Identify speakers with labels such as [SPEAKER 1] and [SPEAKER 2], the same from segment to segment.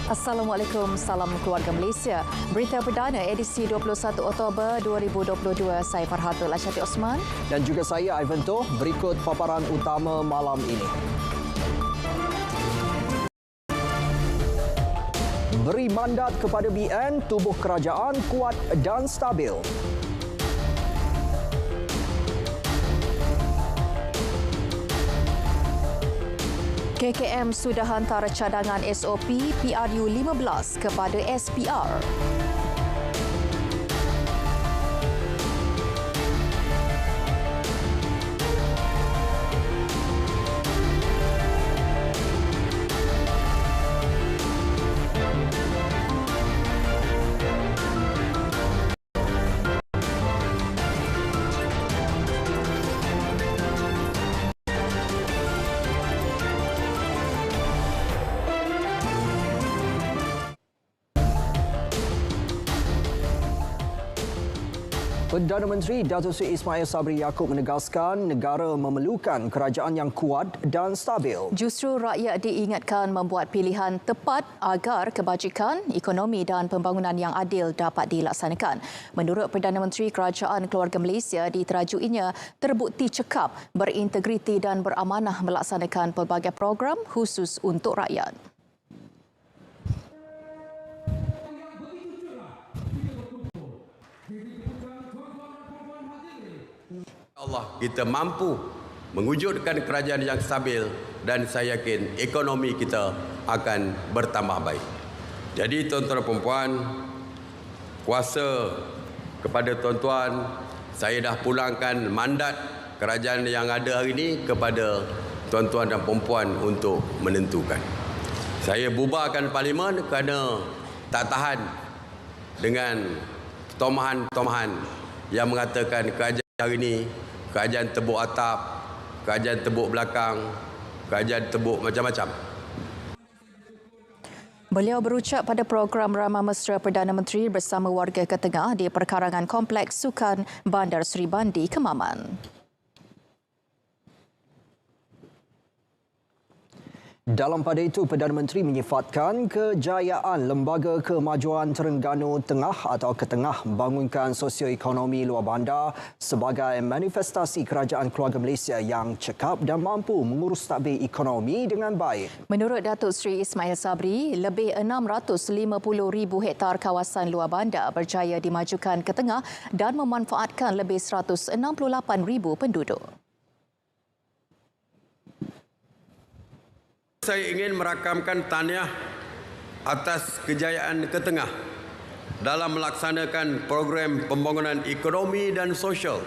[SPEAKER 1] Assalamualaikum, salam keluarga Malaysia. Berita perdana edisi 21 Oktober 2022. Saya Farhatul Asyati Osman.
[SPEAKER 2] Dan juga saya, Ivan Toh. Berikut paparan utama malam ini. Beri mandat kepada BN, tubuh kerajaan kuat dan stabil.
[SPEAKER 1] KKM sudah hantar cadangan SOP PRU 15 kepada SPR.
[SPEAKER 2] Perdana Menteri Datuk Seri Ismail Sabri Yaakob menegaskan negara memerlukan kerajaan yang kuat dan stabil.
[SPEAKER 1] Justru rakyat diingatkan membuat pilihan tepat agar kebajikan, ekonomi dan pembangunan yang adil dapat dilaksanakan. Menurut Perdana Menteri, Kerajaan Keluarga Malaysia diterajuinya terbukti cekap, berintegriti dan beramanah melaksanakan pelbagai program khusus untuk rakyat.
[SPEAKER 3] Allah, kita mampu mewujudkan kerajaan yang stabil dan saya yakin ekonomi kita akan bertambah baik. Jadi tuan-tuan dan puan-puan, kuasa kepada tuan-tuan, saya dah pulangkan mandat kerajaan yang ada hari ini kepada tuan-tuan dan puan-puan untuk menentukan. Saya bubarkan parlimen kerana tak tahan dengan tomahan-tomahan yang mengatakan kerajaan hari ini kerajaan tebuk atap, kerajaan tebuk belakang, kerajaan tebuk macam-macam.
[SPEAKER 1] Beliau berucap pada program Ramah Mesra Perdana Menteri bersama warga Ketengah di perkarangan Kompleks Sukan Bandar Seri Bandi, Kemaman.
[SPEAKER 2] Dalam pada itu, Perdana Menteri menyifatkan kejayaan Lembaga Kemajuan Terengganu Tengah atau Ketengah Bangunkan Sosioekonomi Luar Bandar sebagai manifestasi Kerajaan Keluarga Malaysia yang cekap dan mampu mengurus tadbir ekonomi dengan baik.
[SPEAKER 1] Menurut Datuk Seri Ismail Sabri, lebih 650,000 hektar kawasan luar bandar berjaya dimajukan ke tengah dan memanfaatkan lebih 168,000 penduduk.
[SPEAKER 3] Saya ingin merakamkan tahniah atas kejayaan Ketengah dalam melaksanakan program pembangunan ekonomi dan sosial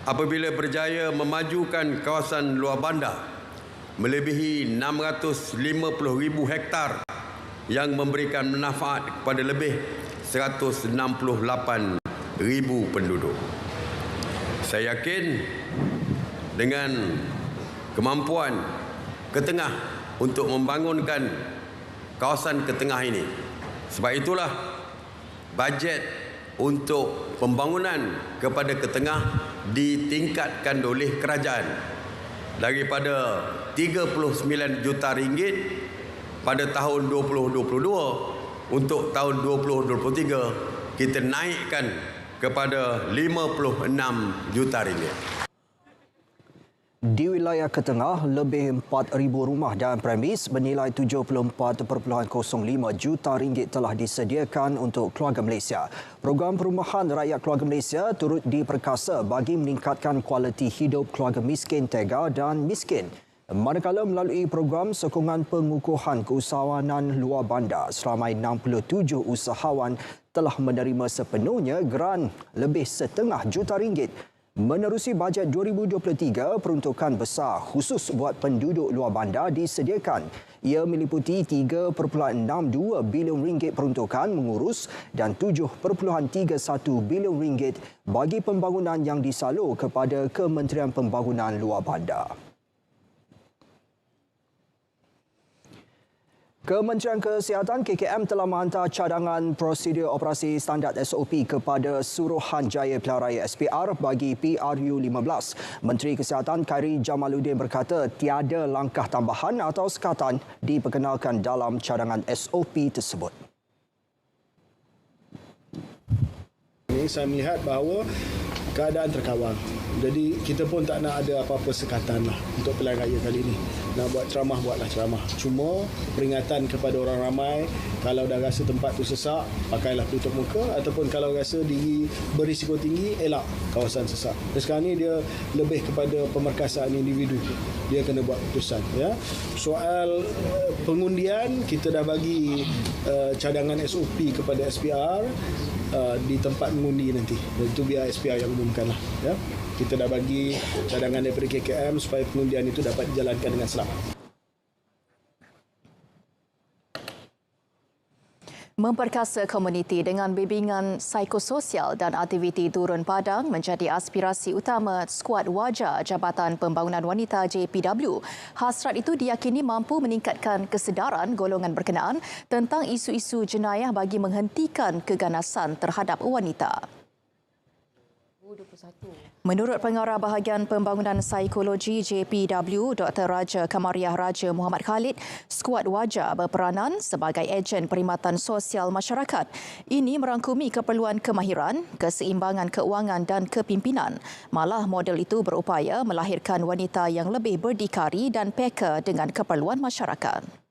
[SPEAKER 3] apabila berjaya memajukan kawasan luar bandar melebihi 650,000 hektar yang memberikan manfaat kepada lebih 168,000 penduduk. Saya yakin dengan kemampuan Ketengah untuk membangunkan kawasan Ketengah ini. Sebab itulah bajet untuk pembangunan kepada Ketengah ditingkatkan oleh kerajaan daripada 39 juta ringgit pada tahun 2022 untuk tahun 2023 kita naikkan kepada 56 juta ringgit.
[SPEAKER 2] Di wilayah Ketengah, lebih 4,000 rumah dan premis bernilai 74.05 juta ringgit telah disediakan untuk keluarga Malaysia. Program Perumahan Rakyat Keluarga Malaysia turut diperkasa bagi meningkatkan kualiti hidup keluarga miskin, tega dan miskin. Manakala melalui program sokongan pengukuhan keusahawanan luar bandar, seramai 67 usahawan telah menerima sepenuhnya geran lebih setengah juta ringgit. Menerusi bajet 2023, peruntukan besar khusus buat penduduk luar bandar disediakan. Ia meliputi 3.62 bilion ringgit peruntukan mengurus dan 7.31 bilion ringgit bagi pembangunan yang disalur kepada Kementerian Pembangunan Luar Bandar. Kementerian Kesihatan KKM telah menghantar cadangan prosedur operasi standard SOP kepada Suruhanjaya Pilihan Raya SPR bagi PRU15. Menteri Kesihatan Khairi Jamaluddin berkata tiada langkah tambahan atau sekatan diperkenalkan dalam cadangan SOP tersebut.
[SPEAKER 4] Ini saya melihat bahawa keadaan terkawal. Jadi kita pun tak nak ada apa-apa sekatan lah untuk pilihan raya kali ini. Nak buat ceramah, buatlah ceramah. Cuma peringatan kepada orang ramai, kalau dah rasa tempat tu sesak, pakailah penutup muka, ataupun kalau rasa diri berisiko tinggi, elak kawasan sesak. Dan sekarang ni dia lebih kepada pemerkasaan individu. Dia kena buat keputusan. Ya. Soal pengundian, kita dah bagi cadangan SOP kepada SPR di tempat mengundi nanti. Dan itu biar SPR yang umumkanlah. Ya. Kita dah bagi cadangan daripada KKM supaya pengundian itu dapat dijalankan dengan selamat.
[SPEAKER 1] Memperkasa komuniti dengan bimbingan psikososial dan aktiviti turun padang menjadi aspirasi utama skuad wajah Jabatan Pembangunan Wanita JPW. Hasrat itu diyakini mampu meningkatkan kesedaran golongan berkenaan tentang isu-isu jenayah bagi menghentikan keganasan terhadap wanita. Menurut Pengarah Bahagian Pembangunan Psikologi JPW, Dr. Raja Kamariah Raja Muhammad Khalid, skuad wajah berperanan sebagai ejen perkhidmatan sosial masyarakat. Ini merangkumi keperluan kemahiran, keseimbangan keuangan dan kepimpinan. Malah model itu berupaya melahirkan wanita yang lebih berdikari dan peka dengan keperluan masyarakat.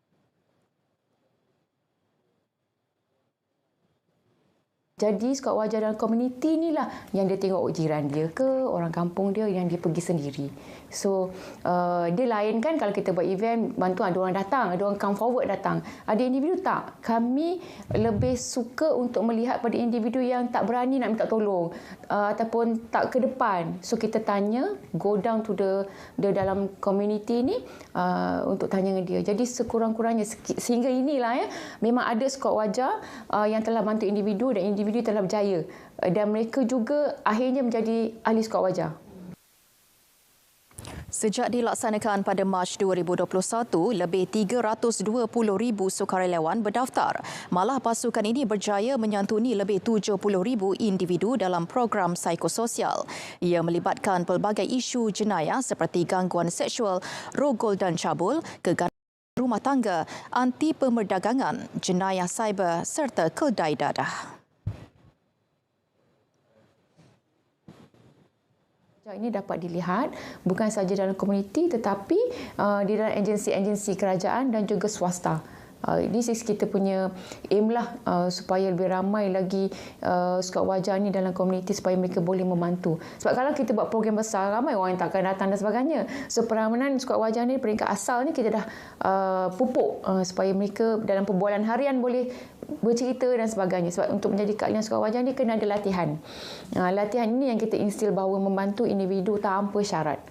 [SPEAKER 5] Jadi skuad wajah dalam komuniti inilah yang dia tengok jiran dia ke orang kampung dia yang dia pergi sendiri. So dia lain kan kalau kita buat event bantuan ada orang datang, ada orang come forward datang. Ada individu tak? Kami lebih suka untuk melihat pada individu yang tak berani nak minta tolong ataupun tak ke depan. So kita tanya, go down to the dalam komuniti ni untuk tanya dengan dia. Jadi sekurang-kurangnya sehingga inilah ya memang ada skuad wajah yang telah bantu individu dan individu telah berjaya dan mereka juga akhirnya menjadi ahli skuad wajah.
[SPEAKER 1] Sejak dilaksanakan pada Mac 2021, lebih 320,000 sukarelawan berdaftar. Malah pasukan ini berjaya menyantuni lebih 70,000 individu dalam program psikososial. Ia melibatkan pelbagai isu jenayah seperti gangguan seksual, rogol dan cabul, keganasan rumah tangga, anti pemerdagangan, jenayah cyber serta kedai dadah.
[SPEAKER 5] Ini dapat dilihat bukan sahaja dalam komuniti tetapi di dalam agensi-agensi kerajaan dan juga swasta. This is kita punya aim lah supaya lebih ramai lagi skuad wajah ni dalam komuniti supaya mereka boleh membantu. Sebab kalau kita buat program besar, ramai orang yang tak akan datang dan sebagainya. So peranan skuad wajah ni peringkat asal ni kita dah pupuk supaya mereka dalam perbualan harian boleh bercerita dan sebagainya. Sebab untuk menjadi keahlian skuad wajah ni kena ada latihan. Latihan ini yang kita instil bahawa membantu individu tanpa syarat.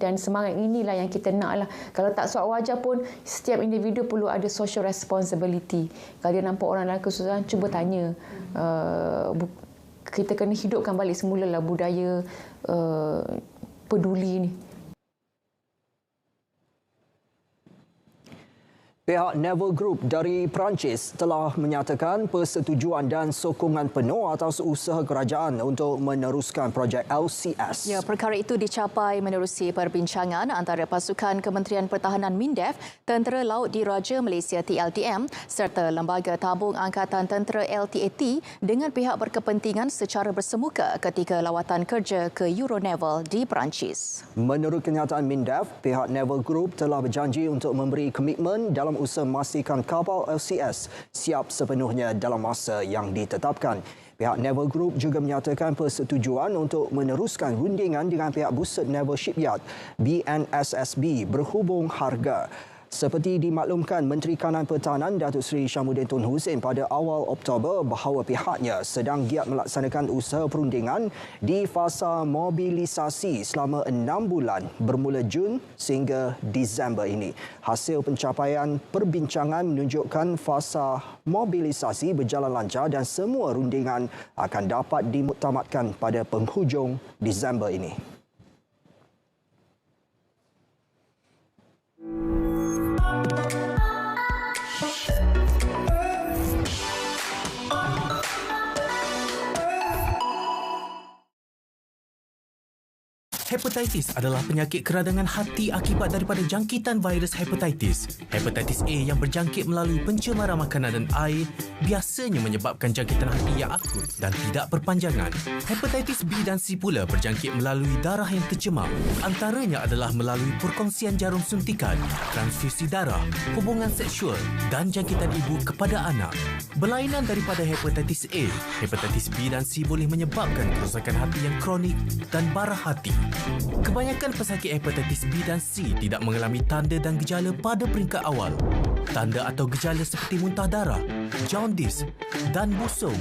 [SPEAKER 5] Dan semangat inilah yang kita nak lah. Kalau tak skuad wajah pun setiap individu perlu ada social responsibility. Kalau dia nampak orang dalam kesusahan, cuba tanya. Kita kena hidupkan balik semula lah budaya peduli ni.
[SPEAKER 2] Pihak Naval Group dari Perancis telah menyatakan persetujuan dan sokongan penuh atas usaha kerajaan untuk meneruskan projek LCS.
[SPEAKER 1] Ya, perkara itu dicapai menerusi perbincangan antara pasukan Kementerian Pertahanan MINDEF, Tentera Laut Diraja Malaysia TLDM serta Lembaga Tabung Angkatan Tentera LTAT dengan pihak berkepentingan secara bersemuka ketika lawatan kerja ke Euronaval di Perancis.
[SPEAKER 2] Menurut kenyataan MINDEF, pihak Naval Group telah berjanji untuk memberi komitmen dalam usaha memastikan kapal LCS siap sepenuhnya dalam masa yang ditetapkan. Pihak Naval Group juga menyatakan persetujuan untuk meneruskan rundingan dengan pihak Busut Naval Shipyard BNSSB berhubung harga. Seperti dimaklumkan Menteri Kanan Pertahanan Datuk Seri Syamuddin Tun Hussein pada awal Oktober bahawa pihaknya sedang giat melaksanakan usaha perundingan di fasa mobilisasi selama 6 bulan bermula Jun sehingga Disember ini. Hasil pencapaian perbincangan menunjukkan fasa mobilisasi berjalan lancar dan semua rundingan akan dapat dimuktamadkan pada penghujung Disember ini.
[SPEAKER 6] Hepatitis adalah penyakit keradangan hati akibat daripada jangkitan virus hepatitis. Hepatitis A yang berjangkit melalui pencemaran makanan dan air biasanya menyebabkan jangkitan hati yang akut dan tidak berpanjangan. Hepatitis B dan C pula berjangkit melalui darah yang tercemar. Antaranya adalah melalui perkongsian jarum suntikan, transfusi darah, hubungan seksual dan jangkitan ibu kepada anak. Berlainan daripada hepatitis A, hepatitis B dan C boleh menyebabkan kerosakan hati yang kronik dan bara hati. Kebanyakan pesakit hepatitis B dan C tidak mengalami tanda dan gejala pada peringkat awal. Tanda atau gejala seperti muntah darah, jaundice dan busung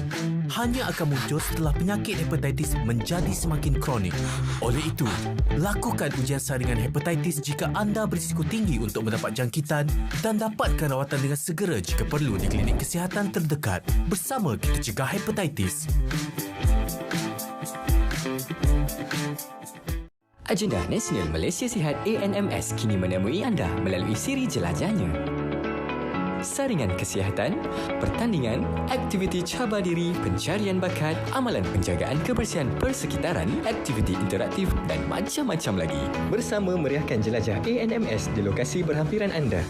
[SPEAKER 6] hanya akan muncul setelah penyakit hepatitis menjadi semakin kronik. Oleh itu, lakukan ujian saringan hepatitis jika anda berisiko tinggi untuk mendapat jangkitan dan dapatkan rawatan dengan segera jika perlu di klinik kesihatan terdekat. Bersama kita cegah hepatitis.
[SPEAKER 7] Agenda Nasional Malaysia Sihat ANMS kini menemui anda melalui siri jelajahnya. Saringan kesihatan, pertandingan, aktiviti cabar diri, pencarian bakat, amalan penjagaan kebersihan persekitaran, aktiviti interaktif dan macam-macam lagi. Bersama meriahkan jelajah ANMS di lokasi berhampiran anda.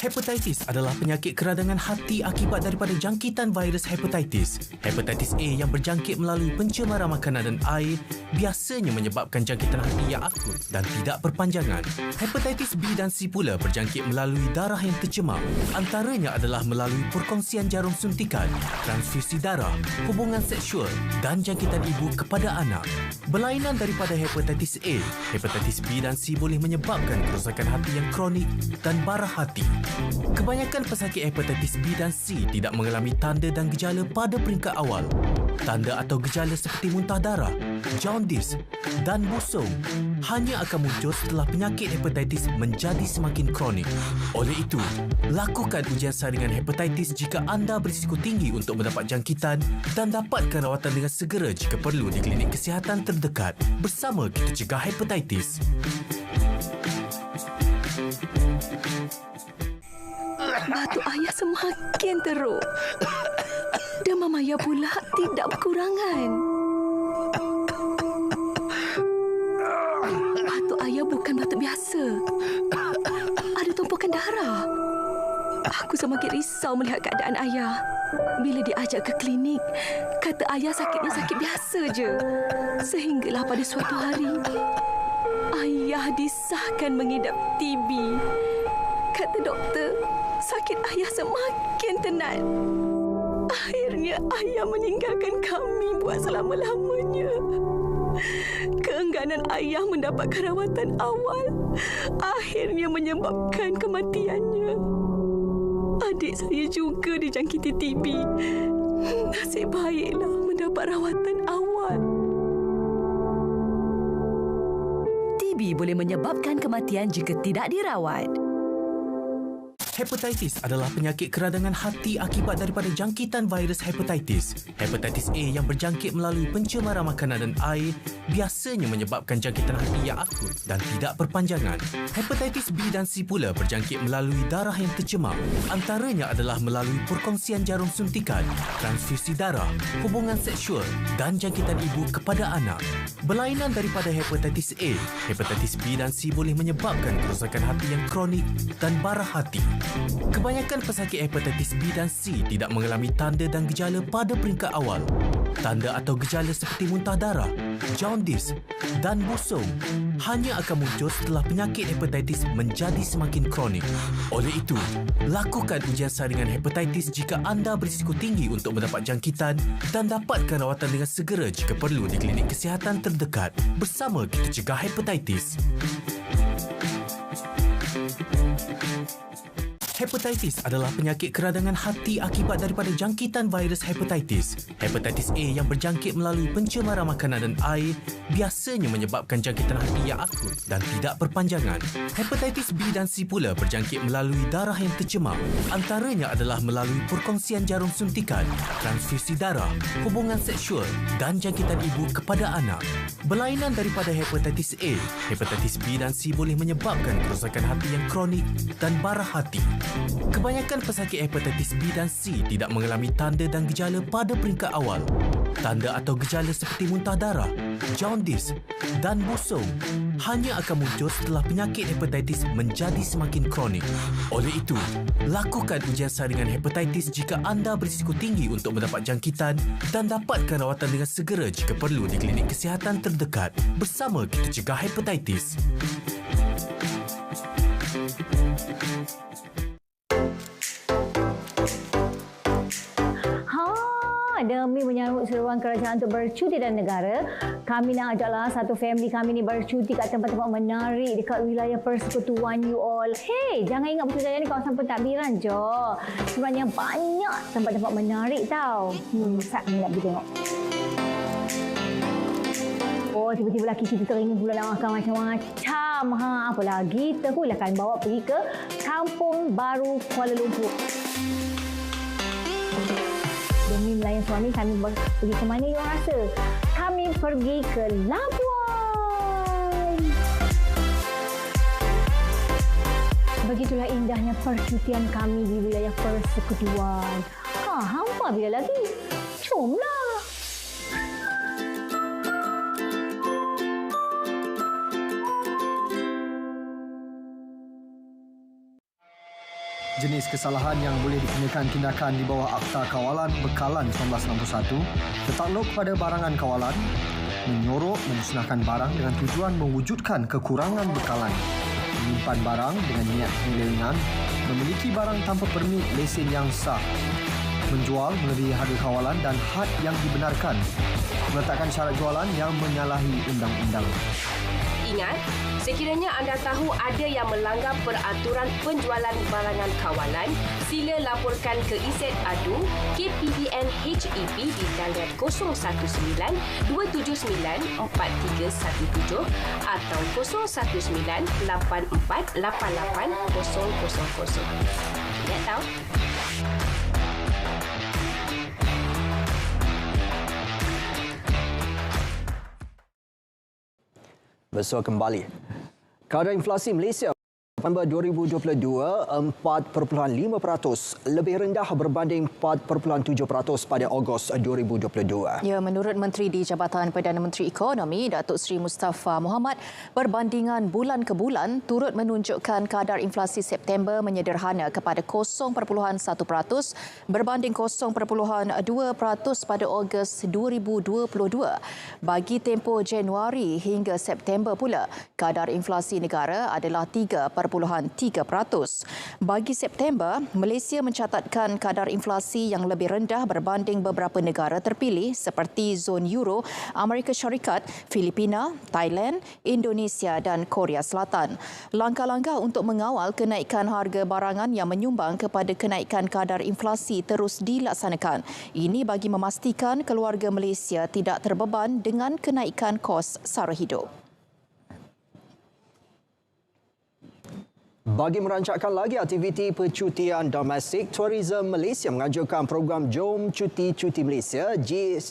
[SPEAKER 6] Hepatitis adalah penyakit keradangan hati akibat daripada jangkitan virus hepatitis. Hepatitis A yang berjangkit melalui pencemaran makanan dan air biasanya menyebabkan jangkitan hati yang akut dan tidak berpanjangan. Hepatitis B dan C pula berjangkit melalui darah yang tercemar. Antaranya adalah melalui perkongsian jarum suntikan, transfusi darah, hubungan seksual dan jangkitan ibu kepada anak. Berlainan daripada hepatitis A, hepatitis B dan C boleh menyebabkan kerosakan hati yang kronik dan bara hati. Kebanyakan pesakit hepatitis B dan C tidak mengalami tanda dan gejala pada peringkat awal. Tanda atau gejala seperti muntah darah, jaundice dan busung hanya akan muncul setelah penyakit hepatitis menjadi semakin kronik. Oleh itu, lakukan ujian saringan hepatitis jika anda berisiko tinggi untuk mendapat jangkitan dan dapatkan rawatan dengan segera jika perlu di klinik kesihatan terdekat. Bersama kita cegah hepatitis.
[SPEAKER 8] Batuk ayah semakin teruk. Demam ayah pula tidak berkurangan. Batuk ayah bukan batuk biasa. Ada tumpukan darah. Aku semakin risau melihat keadaan ayah. Bila diajak ke klinik, kata ayah sakitnya sakit biasa je. Sehinggalah pada suatu hari, ayah disahkan mengidap TB. Kata doktor, sakit ayah semakin tenat. Akhirnya ayah meninggalkan kami buat selama-lamanya. Keengganan ayah mendapatkan rawatan awal akhirnya menyebabkan kematiannya. Adik saya juga dijangkiti TB. Nasib baiklah mendapat rawatan awal.
[SPEAKER 9] TB boleh menyebabkan kematian jika tidak dirawat.
[SPEAKER 6] Hepatitis adalah penyakit keradangan hati akibat daripada jangkitan virus hepatitis. Hepatitis A yang berjangkit melalui pencemaran makanan dan air biasanya menyebabkan jangkitan hati yang akut dan tidak berpanjangan. Hepatitis B dan C pula berjangkit melalui darah yang tercemar. Antaranya adalah melalui perkongsian jarum suntikan, transfusi darah, hubungan seksual dan jangkitan ibu kepada anak. Berlainan daripada hepatitis A, hepatitis B dan C boleh menyebabkan kerosakan hati yang kronik dan bara hati. Kebanyakan pesakit hepatitis B dan C tidak mengalami tanda dan gejala pada peringkat awal. Tanda atau gejala seperti muntah darah, jaundice dan busung hanya akan muncul setelah penyakit hepatitis menjadi semakin kronik. Oleh itu, lakukan ujian saringan hepatitis jika anda berisiko tinggi untuk mendapat jangkitan dan dapatkan rawatan dengan segera jika perlu di klinik kesihatan terdekat. Bersama kita cegah hepatitis. Hepatitis adalah penyakit keradangan hati akibat daripada jangkitan virus hepatitis. Hepatitis A yang berjangkit melalui pencemaran makanan dan air biasanya menyebabkan jangkitan hati yang akut dan tidak berpanjangan. Hepatitis B dan C pula berjangkit melalui darah yang tercemar. Antaranya adalah melalui perkongsian jarum suntikan, transfusi darah, hubungan seksual dan jangkitan ibu kepada anak. Berlainan daripada hepatitis A, hepatitis B dan C boleh menyebabkan kerosakan hati yang kronik dan bara hati. Kebanyakan pesakit hepatitis B dan C tidak mengalami tanda dan gejala pada peringkat awal. tanda atau gejala seperti muntah darah, jaundice dan busung hanya akan muncul setelah penyakit hepatitis menjadi semakin kronik. Oleh itu, lakukan ujian saringan hepatitis jika anda berisiko tinggi untuk mendapat jangkitan dan dapatkan rawatan dengan segera jika perlu di klinik kesihatan terdekat. Bersama kita cegah hepatitis.
[SPEAKER 10] Demi menyambut seruan kerajaan untuk bercuti dan negara, kami nak ajaklah satu family kami ni bercuti kat tempat-tempat menarik dekat wilayah persekutuan you all. Hey, jangan ingat Putrajaya ni kawasan pentadbiran je. Sebenarnya banyak tempat-tempat menarik tau. Sat ni nak pergi tengok. Oh, tiba-tiba laki kita teringin pula nak makan macam-macam. Apa lagi? Kita pula akan bawa pergi ke Kampung Baru Kuala Lumpur. Demi melayan suami, kami pergi ke mana you rasa? Kami pergi ke Labuan. Begitulah indahnya percutian kami di wilayah persekutuan. Hampa bila lagi? Jomlah.
[SPEAKER 11] Jenis kesalahan yang boleh dikenakan tindakan di bawah Akta Kawalan Bekalan 1961 tertakluk pada barangan kawalan, menyorok memusnahkan barang dengan tujuan mewujudkan kekurangan bekalan, menyimpan barang dengan niat penyelewengan, memiliki barang tanpa permit lesen yang sah, menjual melebihi harga kawalan dan had yang dibenarkan, meletakkan syarat jualan yang menyalahi undang-undang.
[SPEAKER 12] Ingat, sekiranya anda tahu ada yang melanggar peraturan penjualan barangan kawalan, sila laporkan ke Izzat Adu KPDN HEP di talian 019-279-4317 atau 019-8488-000. Ingat tahu?
[SPEAKER 2] Bersua kembali. Kadar inflasi Malaysia November 2022 4.5%, lebih rendah berbanding 4.7% pada Ogos 2022.
[SPEAKER 1] Ya, menurut Menteri di Jabatan Perdana Menteri Ekonomi Datuk Seri Mustafa Mohamed, perbandingan bulan ke bulan turut menunjukkan kadar inflasi September menyederhana kepada 0.1% berbanding 0.2% pada Ogos 2022. Bagi tempoh Januari hingga September pula, kadar inflasi negara adalah 3.3%. Bagi September, Malaysia mencatatkan kadar inflasi yang lebih rendah berbanding beberapa negara terpilih seperti zon Euro, Amerika Syarikat, Filipina, Thailand, Indonesia dan Korea Selatan. Langkah-langkah untuk mengawal kenaikan harga barangan yang menyumbang kepada kenaikan kadar inflasi terus dilaksanakan. Ini bagi memastikan keluarga Malaysia tidak terbeban dengan kenaikan kos sara hidup.
[SPEAKER 2] Bagi merancangkan lagi aktiviti percutian domestik, Tourism Malaysia mengajukan program Jom Cuti Malaysia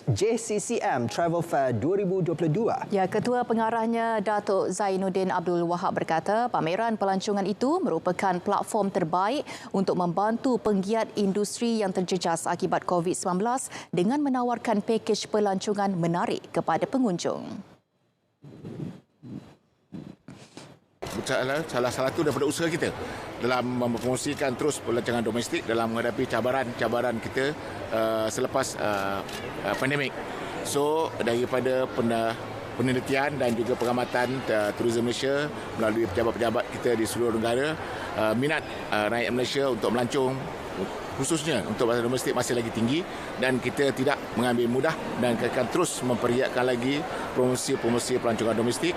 [SPEAKER 2] JCCM Travel Fair 2022.
[SPEAKER 1] Ya, Ketua Pengarahnya Datuk Zainuddin Abdul Wahab berkata, pameran pelancongan itu merupakan platform terbaik untuk membantu penggiat industri yang terjejas akibat COVID-19 dengan menawarkan pakej pelancongan menarik kepada pengunjung.
[SPEAKER 13] Salah satu daripada usaha kita dalam mempromosikan terus pelancongan domestik dalam menghadapi cabaran-cabaran kita selepas pandemik. So daripada penelitian dan juga pengamatan Tourism Malaysia melalui pejabat-pejabat kita di seluruh negara, minat rakyat Malaysia untuk melancong khususnya untuk pasar domestik masih lagi tinggi dan kita tidak mengambil mudah dan akan terus memperiatkan lagi promosi pelancongan domestik.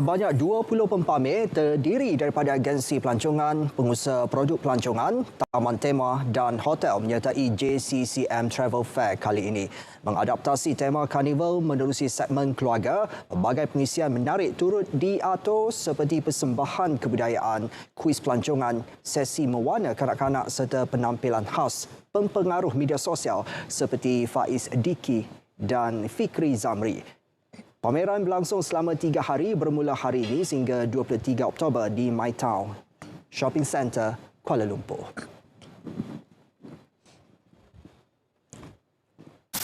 [SPEAKER 2] Banyak 20 pempamer terdiri daripada agensi pelancongan, pengusaha produk pelancongan, taman tema dan hotel menyertai JCCM Travel Fair kali ini. Mengadaptasi tema karnival menerusi segmen keluarga, pelbagai pengisian menarik turut diatur seperti persembahan kebudayaan, kuis pelancongan, sesi mewarna kanak-kanak serta penampilan khas pempengaruh media sosial seperti Faiz Diki dan Fikri Zamri. Pameran berlangsung selama 3 hari bermula hari ini sehingga 23 Oktober di MyTown Shopping Centre, Kuala Lumpur.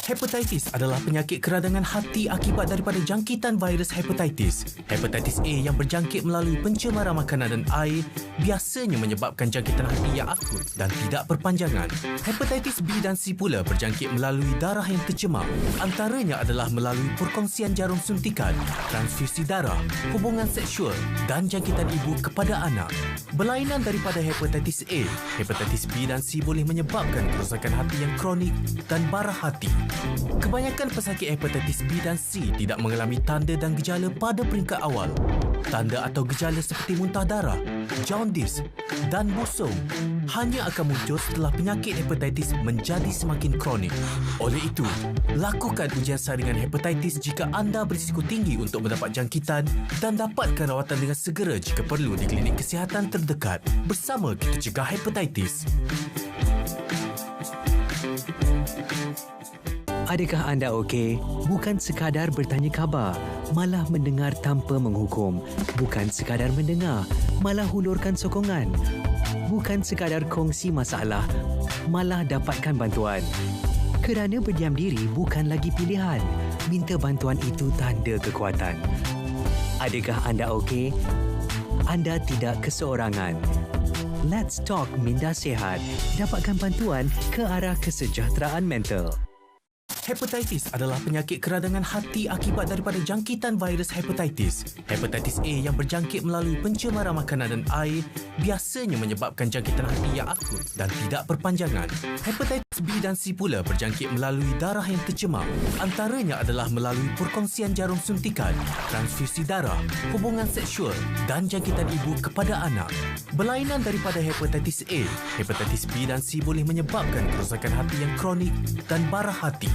[SPEAKER 6] Hepatitis adalah penyakit keradangan hati akibat daripada jangkitan virus hepatitis. Hepatitis A yang berjangkit melalui pencemaran makanan dan air biasanya menyebabkan jangkitan hati yang akut dan tidak berpanjangan. Hepatitis B dan C pula berjangkit melalui darah yang tercemar. Antaranya adalah melalui perkongsian jarum suntikan, transfusi darah, hubungan seksual dan jangkitan ibu kepada anak. Berlainan daripada hepatitis A, hepatitis B dan C boleh menyebabkan kerosakan hati yang kronik dan bara hati. Kebanyakan pesakit hepatitis B dan C tidak mengalami tanda dan gejala pada peringkat awal. Tanda atau gejala seperti muntah darah, jaundice dan busung hanya akan muncul setelah penyakit hepatitis menjadi semakin kronik. Oleh itu, lakukan ujian saringan hepatitis jika anda berisiko tinggi untuk mendapat jangkitan dan dapatkan rawatan dengan segera jika perlu di klinik kesihatan terdekat. Bersama kita cegah hepatitis.
[SPEAKER 14] Adakah anda okey? Bukan sekadar bertanya khabar, malah mendengar tanpa menghukum. Bukan sekadar mendengar, malah hulurkan sokongan. Bukan sekadar kongsi masalah, malah dapatkan bantuan. Kerana berdiam diri bukan lagi pilihan. Minta bantuan itu tanda kekuatan. Adakah anda okey? Anda tidak keseorangan. Let's Talk Minda Sihat. Dapatkan bantuan ke arah kesejahteraan mental.
[SPEAKER 6] Hepatitis adalah penyakit keradangan hati akibat daripada jangkitan virus hepatitis. Hepatitis A yang berjangkit melalui pencemaran makanan dan air biasanya menyebabkan jangkitan hati yang akut dan tidak berpanjangan. Hepatitis B dan C pula berjangkit melalui darah yang tercemar. Antaranya adalah melalui perkongsian jarum suntikan, transfusi darah, hubungan seksual dan jangkitan ibu kepada anak. Berlainan daripada hepatitis A, hepatitis B dan C boleh menyebabkan kerosakan hati yang kronik dan bara hati.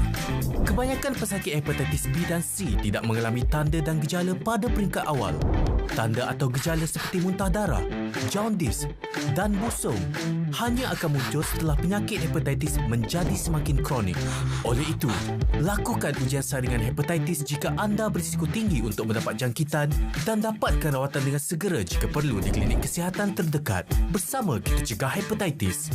[SPEAKER 6] Kebanyakan pesakit hepatitis B dan C tidak mengalami tanda dan gejala pada peringkat awal. Tanda atau gejala seperti muntah darah, jaundice dan busung hanya akan muncul setelah penyakit hepatitis menjadi semakin kronik. Oleh itu, lakukan ujian saringan hepatitis jika anda berisiko tinggi untuk mendapat jangkitan dan dapatkan rawatan dengan segera jika perlu di klinik kesihatan terdekat. Bersama kita cegah hepatitis.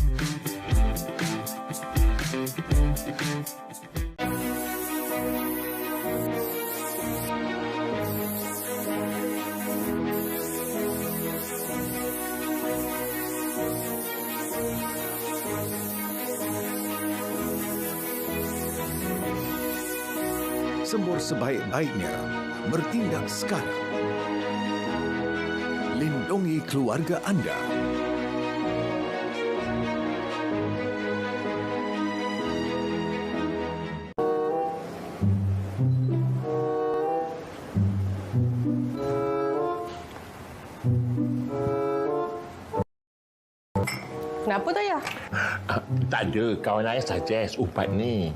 [SPEAKER 15] Sembur sebaik-baiknya, bertindak sekarang. Lindungi keluarga anda.
[SPEAKER 12] Kenapa tu, Ayah?
[SPEAKER 16] Tak ada. Kawan saya suggest ubat ni.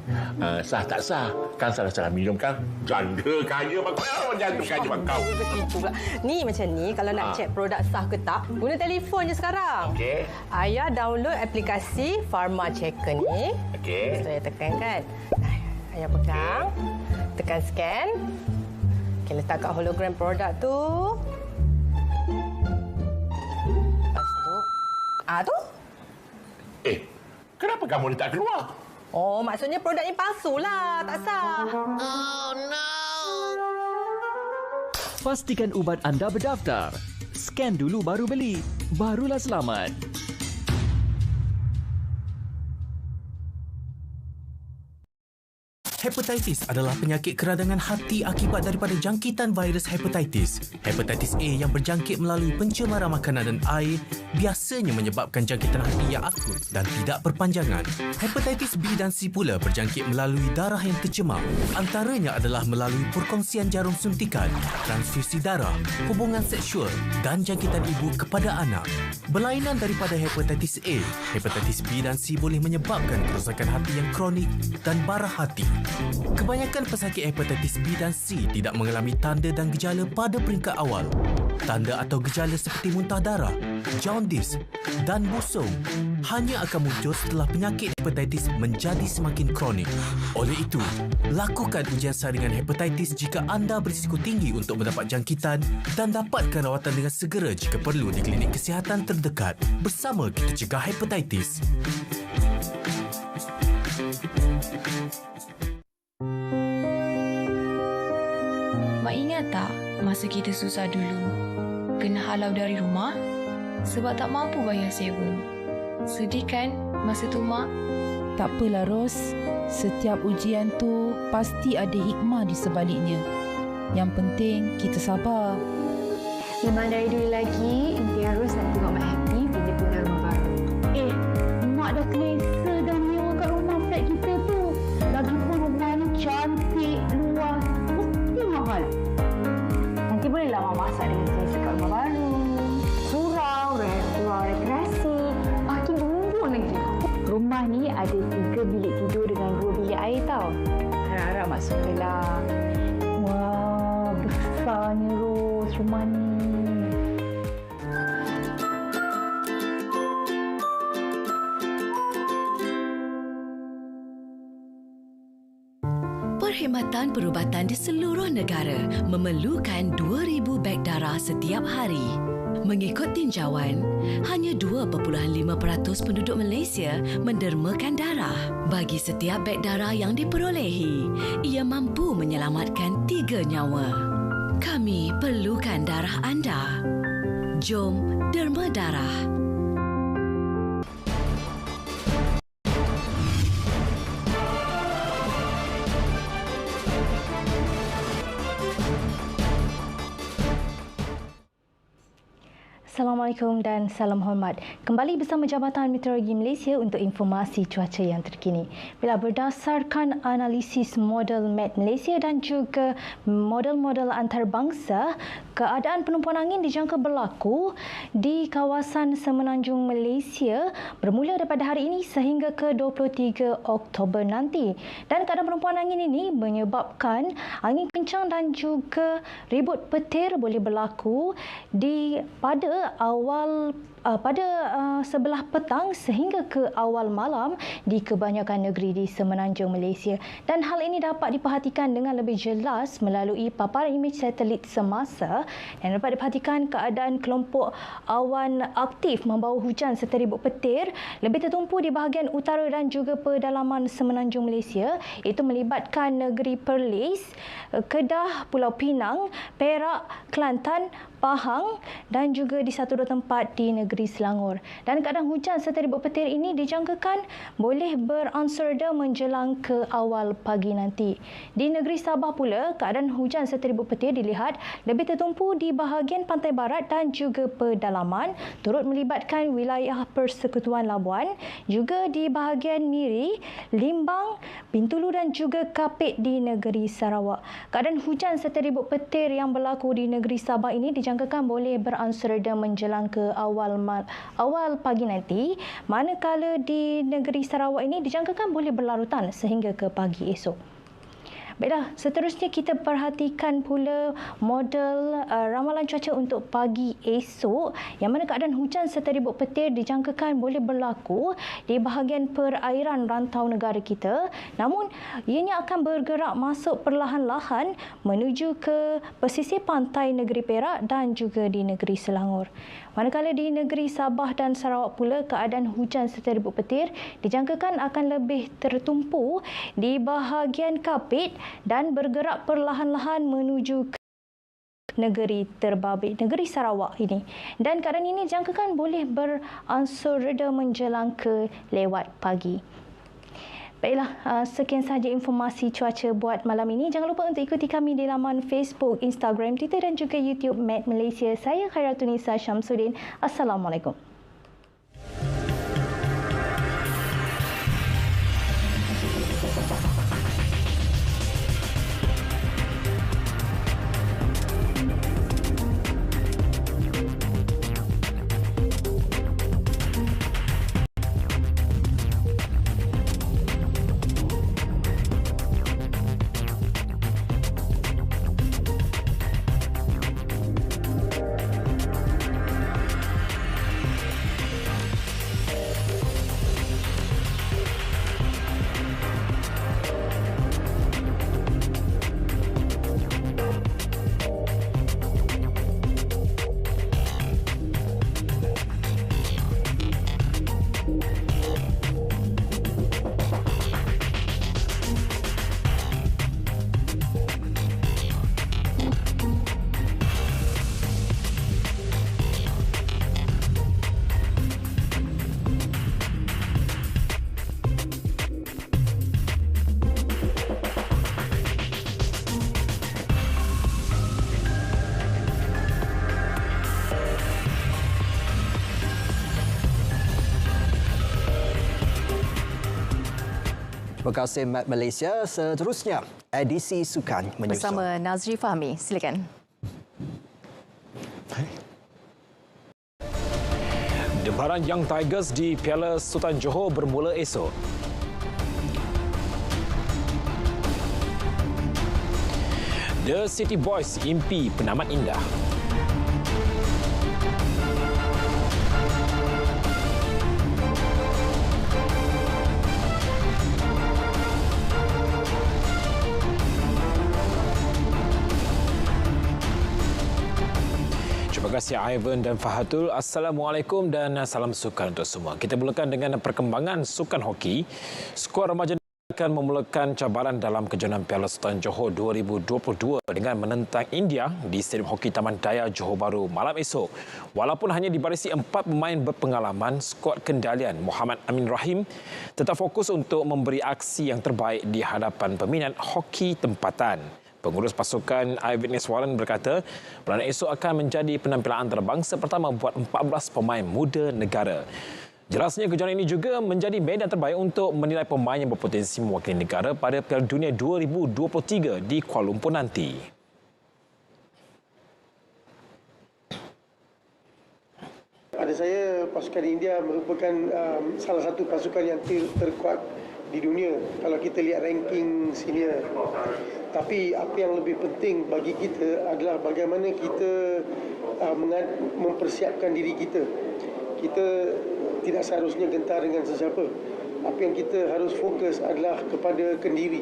[SPEAKER 16] Sah tak sah? Kan salah-salah minum kan? Janda kaya bang. Janda kaya bang kau.
[SPEAKER 12] Begitu pula. Ni macam ni, kalau nak cek produk sah ke tak, guna telefon je sekarang.
[SPEAKER 16] Okey.
[SPEAKER 12] Ayah download aplikasi Pharma Checker ni.
[SPEAKER 16] Okey.
[SPEAKER 12] Saya tekan kan. Ayah pegang. Tekan scan. Okey, letak kat hologram produk tu. Lepas tu. Tu.
[SPEAKER 16] Kenapa kamu ni tak keluar?
[SPEAKER 12] Oh, maksudnya produk ni palsu lah. Tak sah.
[SPEAKER 9] Oh, no!
[SPEAKER 17] Pastikan ubat anda berdaftar. Scan dulu baru beli. Barulah selamat.
[SPEAKER 6] Hepatitis adalah penyakit keradangan hati akibat daripada jangkitan virus hepatitis. Hepatitis A yang berjangkit melalui pencemaran makanan dan air biasanya menyebabkan jangkitan hati yang akut dan tidak berpanjangan. Hepatitis B dan C pula berjangkit melalui darah yang tercemar. Antaranya adalah melalui perkongsian jarum suntikan, transfusi darah, hubungan seksual dan jangkitan ibu kepada anak. Berlainan daripada hepatitis A, hepatitis B dan C boleh menyebabkan kerosakan hati yang kronik dan bara hati. Kebanyakan pesakit hepatitis B dan C tidak mengalami tanda dan gejala pada peringkat awal. Tanda atau gejala seperti muntah darah, jaundice dan busung hanya akan muncul setelah penyakit hepatitis menjadi semakin kronik. Oleh itu, lakukan ujian saringan hepatitis jika anda berisiko tinggi untuk mendapat jangkitan dan dapatkan rawatan dengan segera jika perlu di klinik kesihatan terdekat. Bersama kita cegah hepatitis.
[SPEAKER 18] Ingat tak masa kita susah dulu? Kena halau dari rumah sebab tak mampu bayar sewa. Sedih kan masa tu, Mak?
[SPEAKER 19] Tak apalah, Ros. Setiap ujian tu pasti ada hikmah di sebaliknya. Yang penting kita sabar.
[SPEAKER 10] Memang dari dulu lagi, Intia Ros nak tengok Mak happy bila punya rumah baru. Mak dah selesa dah nyewa kat rumah flat kita tu. Lagipun rumah ni cantik, luas, mesti mahal. Nanti bolehlah Mak masak dengan selesa kat rumah baru. Surau, ruang rekreasi, parking bumbung lagi. Rumah ni ada 3 bilik tidur dengan 2 bilik air tau. Harap-harap Mak sukalah. Wah, besarnya Ros rumah ni.
[SPEAKER 9] Perkhidmatan perubatan di seluruh negara memerlukan 2,000 beg darah setiap hari. Mengikut tinjauan, hanya 2.5% penduduk Malaysia mendermakan darah. Bagi setiap beg darah yang diperolehi, ia mampu menyelamatkan 3 nyawa. Kami perlukan darah anda. Jom derma darah.
[SPEAKER 10] Assalamualaikum dan salam hormat. Kembali bersama Jabatan Meteorologi Malaysia untuk informasi cuaca yang terkini. Bila berdasarkan analisis model Met Malaysia dan juga model-model antarabangsa, keadaan penumpuan angin dijangka berlaku di kawasan semenanjung Malaysia bermula daripada hari ini sehingga ke 23 Oktober nanti. Dan keadaan penumpuan angin ini menyebabkan angin kencang dan juga ribut petir boleh berlaku pada sebelah petang sehingga ke awal malam di kebanyakan negeri di semenanjung Malaysia. Dan hal ini dapat diperhatikan dengan lebih jelas melalui paparan imej satelit semasa yang dapat diperhatikan keadaan kelompok awan aktif membawa hujan serta ribut petir lebih tertumpu di bahagian utara dan juga pedalaman semenanjung Malaysia, itu melibatkan negeri Perlis, Kedah, Pulau Pinang, Perak, Kelantan, Pahang dan juga di satu dua tempat di negeri Selangor. Dan keadaan hujan serta ribut petir ini dijangkakan boleh beransur reda menjelang ke awal pagi nanti. Di negeri Sabah pula, keadaan hujan serta ribut petir dilihat lebih tertumpu di bahagian pantai barat dan juga pedalaman, turut melibatkan wilayah Persekutuan Labuan, juga di bahagian Miri, Limbang, Bintulu dan juga Kapit di negeri Sarawak. Keadaan hujan serta ribut petir yang berlaku di negeri Sabah ini dijangkakan boleh beransur reda menjelang ke awal pagi nanti, manakala di negeri Sarawak ini dijangkakan boleh berlarutan sehingga ke pagi esok. Baiklah, seterusnya kita perhatikan pula model ramalan cuaca untuk pagi esok, yang mana keadaan hujan serta ribut petir dijangkakan boleh berlaku di bahagian perairan rantau negara kita, namun ianya akan bergerak masuk perlahan-lahan menuju ke pesisir pantai negeri Perak dan juga di negeri Selangor. Manakala di negeri Sabah dan Sarawak pula, keadaan hujan serta ribut petir dijangkakan akan lebih tertumpu di bahagian Kapit dan bergerak perlahan-lahan menuju ke negeri Terbabit, negeri Sarawak ini. Dan keadaan ini dijangkakan boleh beransur reda menjelang ke lewat pagi. Baiklah, sekian sahaja informasi cuaca buat malam ini. Jangan lupa untuk ikuti kami di laman Facebook, Instagram, Twitter dan juga YouTube Met Malaysia. Saya Khairatunisa Syamsuddin. Assalamualaikum.
[SPEAKER 2] Terima kasih Mat Malaysia. Seterusnya, edisi sukan menyusul.
[SPEAKER 1] Bersama Nazri Fahmi. Silakan.
[SPEAKER 20] Debaran Young Tigers di Piala Sultan Johor bermula esok. The City Boys impi penamat indah. Terima kasih Ivan dan Fahatul. Assalamualaikum dan salam sukan untuk semua. Kita mulakan dengan perkembangan sukan hoki. Skuad remaja akan memulakan cabaran dalam kejohanan Piala Sultan Johor 2022 dengan menentang India di Stadium Hoki Taman Daya Johor Bahru malam esok. Walaupun hanya dibarisi 4 pemain berpengalaman, skuad kendalian Muhammad Amin Rahim tetap fokus untuk memberi aksi yang terbaik di hadapan peminat hoki tempatan. Pengurus pasukan Ivan Iswaran berkata, peranan esok akan menjadi penampilan antarabangsa pertama buat 14 pemain muda negara. Jelasnya kejohanan ini juga menjadi medan terbaik untuk menilai pemain yang berpotensi mewakili negara pada Piala Dunia 2023 di Kuala Lumpur nanti.
[SPEAKER 21] Pada saya, pasukan India merupakan salah satu pasukan yang terkuat di dunia kalau kita lihat ranking senior. Tapi apa yang lebih penting bagi kita adalah bagaimana kita mempersiapkan diri kita. Kita tidak seharusnya gentar dengan sesiapa. Apa yang kita harus fokus adalah kepada kendiri.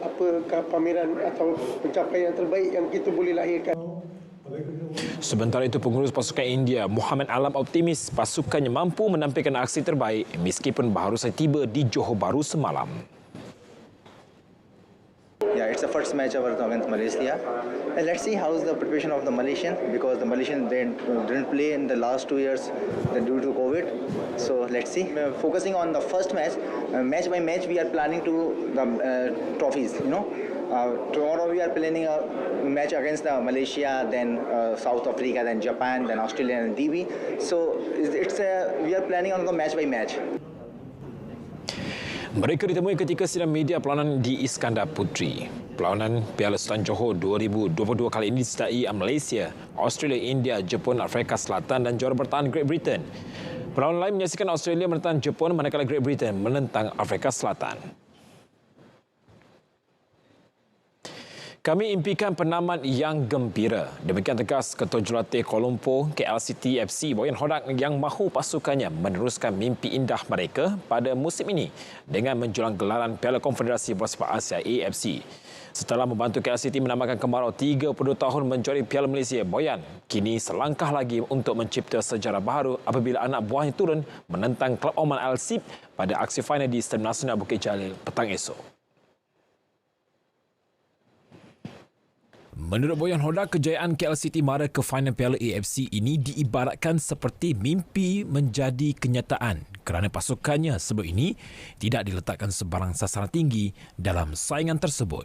[SPEAKER 21] Apakah pameran atau pencapaian terbaik yang kita boleh lahirkan.
[SPEAKER 20] Sementara itu, pengurus pasukan India Muhammad Alam optimis pasukannya mampu menampilkan aksi terbaik meskipun baru saja tiba di Johor Bahru semalam.
[SPEAKER 22] Yeah, it's the first match against Malaysia. And let's see how is the preparation of the Malaysian, because the Malaysian didn't play in the last 2 years due to COVID. So let's see. Focusing on the first match, match by match, we are planning to the trophies. Tomorrow we are planning a match against Malaysia, then South Africa, then Japan, then Australia, and DB. So we are planning on the match by match.
[SPEAKER 20] Mereka ditemui ketika sidang media perlawanan di Iskandar Puteri. Perlawanan Piala Sultan Johor 2022 kali ini disertai Malaysia, Australia, India, Jepun, Afrika Selatan dan juara bertahan Great Britain. Perlawanan lain menyaksikan Australia menentang Jepun manakala Great Britain menentang Afrika Selatan. Kami impikan penamat yang gembira. Demikian tegas Ketua Jurulatih Kuala Lumpur KLCT FC Boyan Hodak yang mahu pasukannya meneruskan mimpi indah mereka pada musim ini dengan menjulang gelaran Piala Konfederasi Bola Sepak Asia AFC. Setelah membantu KLCT menambahkan kemarau 32 tahun menjuari Piala Malaysia, Boyan kini selangkah lagi untuk mencipta sejarah baru apabila anak buahnya turun menentang Klub Oman Al-Sib pada aksi final di Stadium Nasional Bukit Jalil petang esok. Menurut Boyan Hodak, kejayaan KLCT mara ke final Piala AFC ini diibaratkan seperti mimpi menjadi kenyataan kerana pasukannya sebelum ini tidak diletakkan sebarang sasaran tinggi dalam saingan tersebut.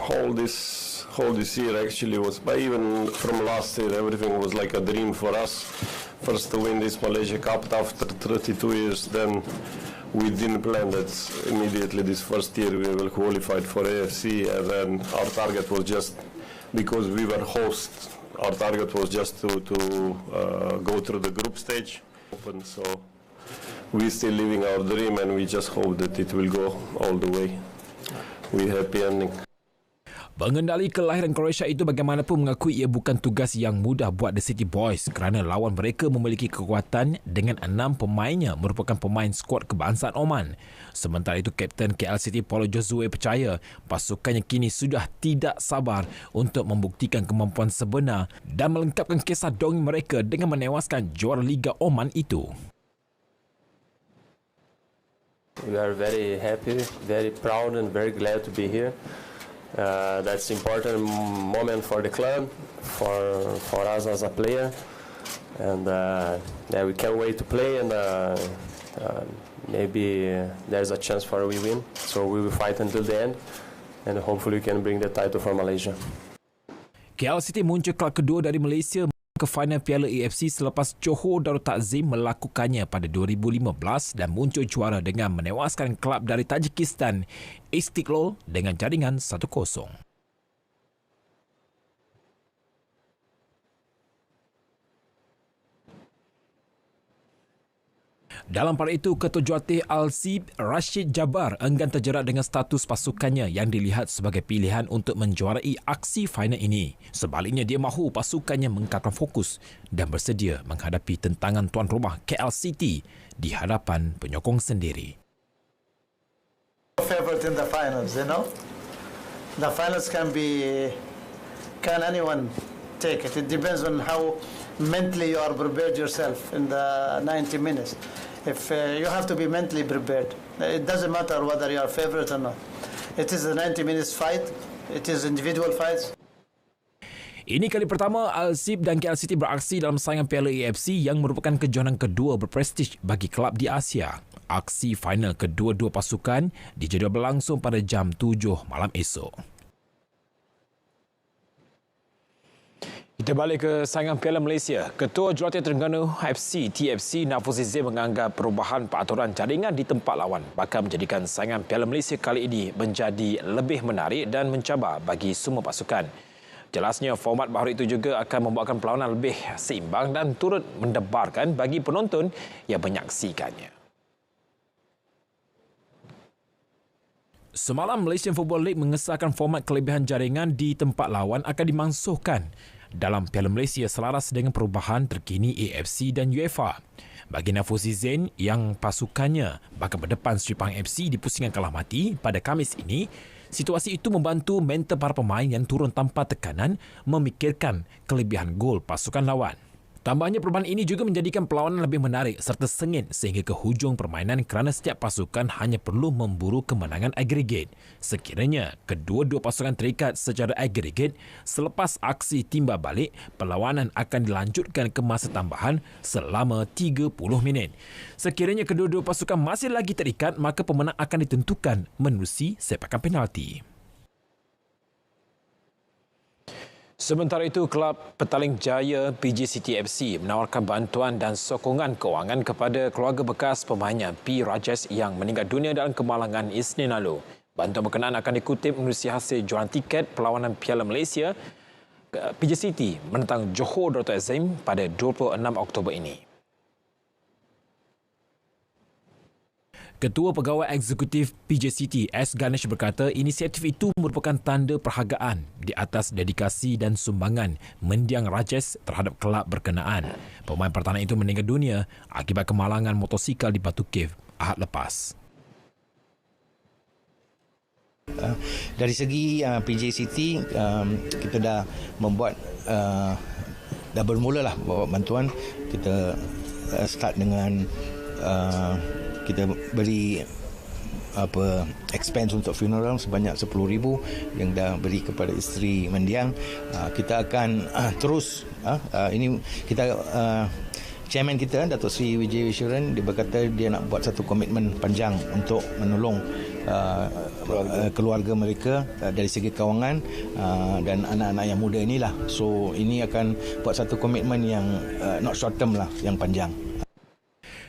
[SPEAKER 23] Whole this year actually was, but even from last year, everything was like a dream for us. First to win this Malaysia Cup after 32 years, then we didn't plan that immediately this first year we will qualify for AFC, and then our target was just, because we were hosts, our target was just to go through the group stage. So we still living our dream, and we just hope that it will go all the way. We happy ending.
[SPEAKER 20] Pengendali kelahiran Croatia itu bagaimanapun mengakui ia bukan tugas yang mudah buat The City Boys kerana lawan mereka memiliki kekuatan dengan 6 pemainnya merupakan pemain skuad kebangsaan Oman. Sementara itu, Kapten KLCT Paulo Josue percaya pasukannya kini sudah tidak sabar untuk membuktikan kemampuan sebenar dan melengkapkan kisah dongeng mereka dengan menewaskan juara Liga Oman itu.
[SPEAKER 24] We are very happy, very proud and very glad to be here. That's important moment for the club, for us as a player, and we can't wait to play, and maybe there's a chance for we win. So we will fight until the end, and hopefully we can bring the title for Malaysia.
[SPEAKER 20] KLCT muncul kelab kedua dari Malaysia ke final Piala AFC selepas Johor Darul Takzim melakukannya pada 2015 dan muncul juara dengan menewaskan kelab dari Tajikistan Istiqlal dengan jaringan 1-0. Dalam pada itu, Ketua Jurulatih Al-Sib Rashid Jabbar enggan terjerat dengan status pasukannya yang dilihat sebagai pilihan untuk menjuarai aksi final ini. Sebaliknya, dia mahu pasukannya mengekalkan fokus dan bersedia menghadapi tentangan tuan rumah KL City di hadapan penyokong sendiri.
[SPEAKER 3] Favorite in the finals, you know. The finals can anyone take it. It depends on how mentally you are prepared yourself in the 90 minutes. If you have to be mentally prepared, it doesn't matter whether you are favorite or not. It is a 90 minutes fight. It is individual fights.
[SPEAKER 20] Ini kali pertama Al-Sib dan KL City beraksi dalam saingan Piala AFC yang merupakan kejohanan kedua berprestij bagi kelab di Asia. Aksi final kedua-dua pasukan dijadual berlangsung pada jam 7 malam esok. Kita balik ke saingan Piala Malaysia. Ketua Jurulatih Terengganu FC TFC Nafuzi Zain menganggap perubahan peraturan jaringan di tempat lawan bakal menjadikan saingan Piala Malaysia kali ini menjadi lebih menarik dan mencabar bagi semua pasukan. Jelasnya format baru itu juga akan membuatkan perlawanan lebih seimbang dan turut mendebarkan bagi penonton yang menyaksikannya. Semalam Malaysian Football League mengesahkan format kelebihan jaringan di tempat lawan akan dimansuhkan dalam Piala Malaysia selaras dengan perubahan terkini AFC dan UEFA. Bagi Nafuzi Zain yang pasukannya bakal berdepan Sri Pahang FC di pusingan kalah mati pada Khamis ini, situasi itu membantu mental para pemain yang turun tanpa tekanan memikirkan kelebihan gol pasukan lawan. Tambahnya, perubahan ini juga menjadikan perlawanan lebih menarik serta sengit sehingga ke hujung permainan kerana setiap pasukan hanya perlu memburu kemenangan agregat. Sekiranya kedua-dua pasukan terikat secara agregat, selepas aksi timbal balik, perlawanan akan dilanjutkan ke masa tambahan selama 30 minit. Sekiranya kedua-dua pasukan masih lagi terikat, maka pemenang akan ditentukan menerusi sepakan penalti. Sementara itu, Kelab Petaling Jaya PJCT FC menawarkan bantuan dan sokongan kewangan kepada keluarga bekas pemainnya P. Rajesh yang meninggal dunia dalam kemalangan Isnin lalu. Bantuan berkenaan akan dikutip menerusi hasil jualan tiket perlawanan Piala Malaysia PJCT menentang Johor Darul Takzim pada 26 Oktober ini. Ketua Pegawai Eksekutif PJCT S. Ganesh berkata inisiatif itu merupakan tanda perhargaan di atas dedikasi dan sumbangan mendiang Rajesh terhadap kelab berkenaan. Pemain pertahanan itu meninggal dunia akibat kemalangan motosikal di Batu Cave Ahad lepas.
[SPEAKER 4] Dari segi PJCT, kita dah membuat, dah bermulalah bawa bantuan. Kita start dengan kita beri expense untuk funeral sebanyak 10,000 yang dah beri kepada isteri mendiang. Kita akan terus ini kita chairman kita Datuk Sri Vijay Vishuran, dia berkata dia nak buat satu komitmen panjang untuk menolong keluarga mereka dari segi kewangan dan anak-anak yang muda inilah. So ini akan buat satu komitmen yang not short term lah, yang panjang.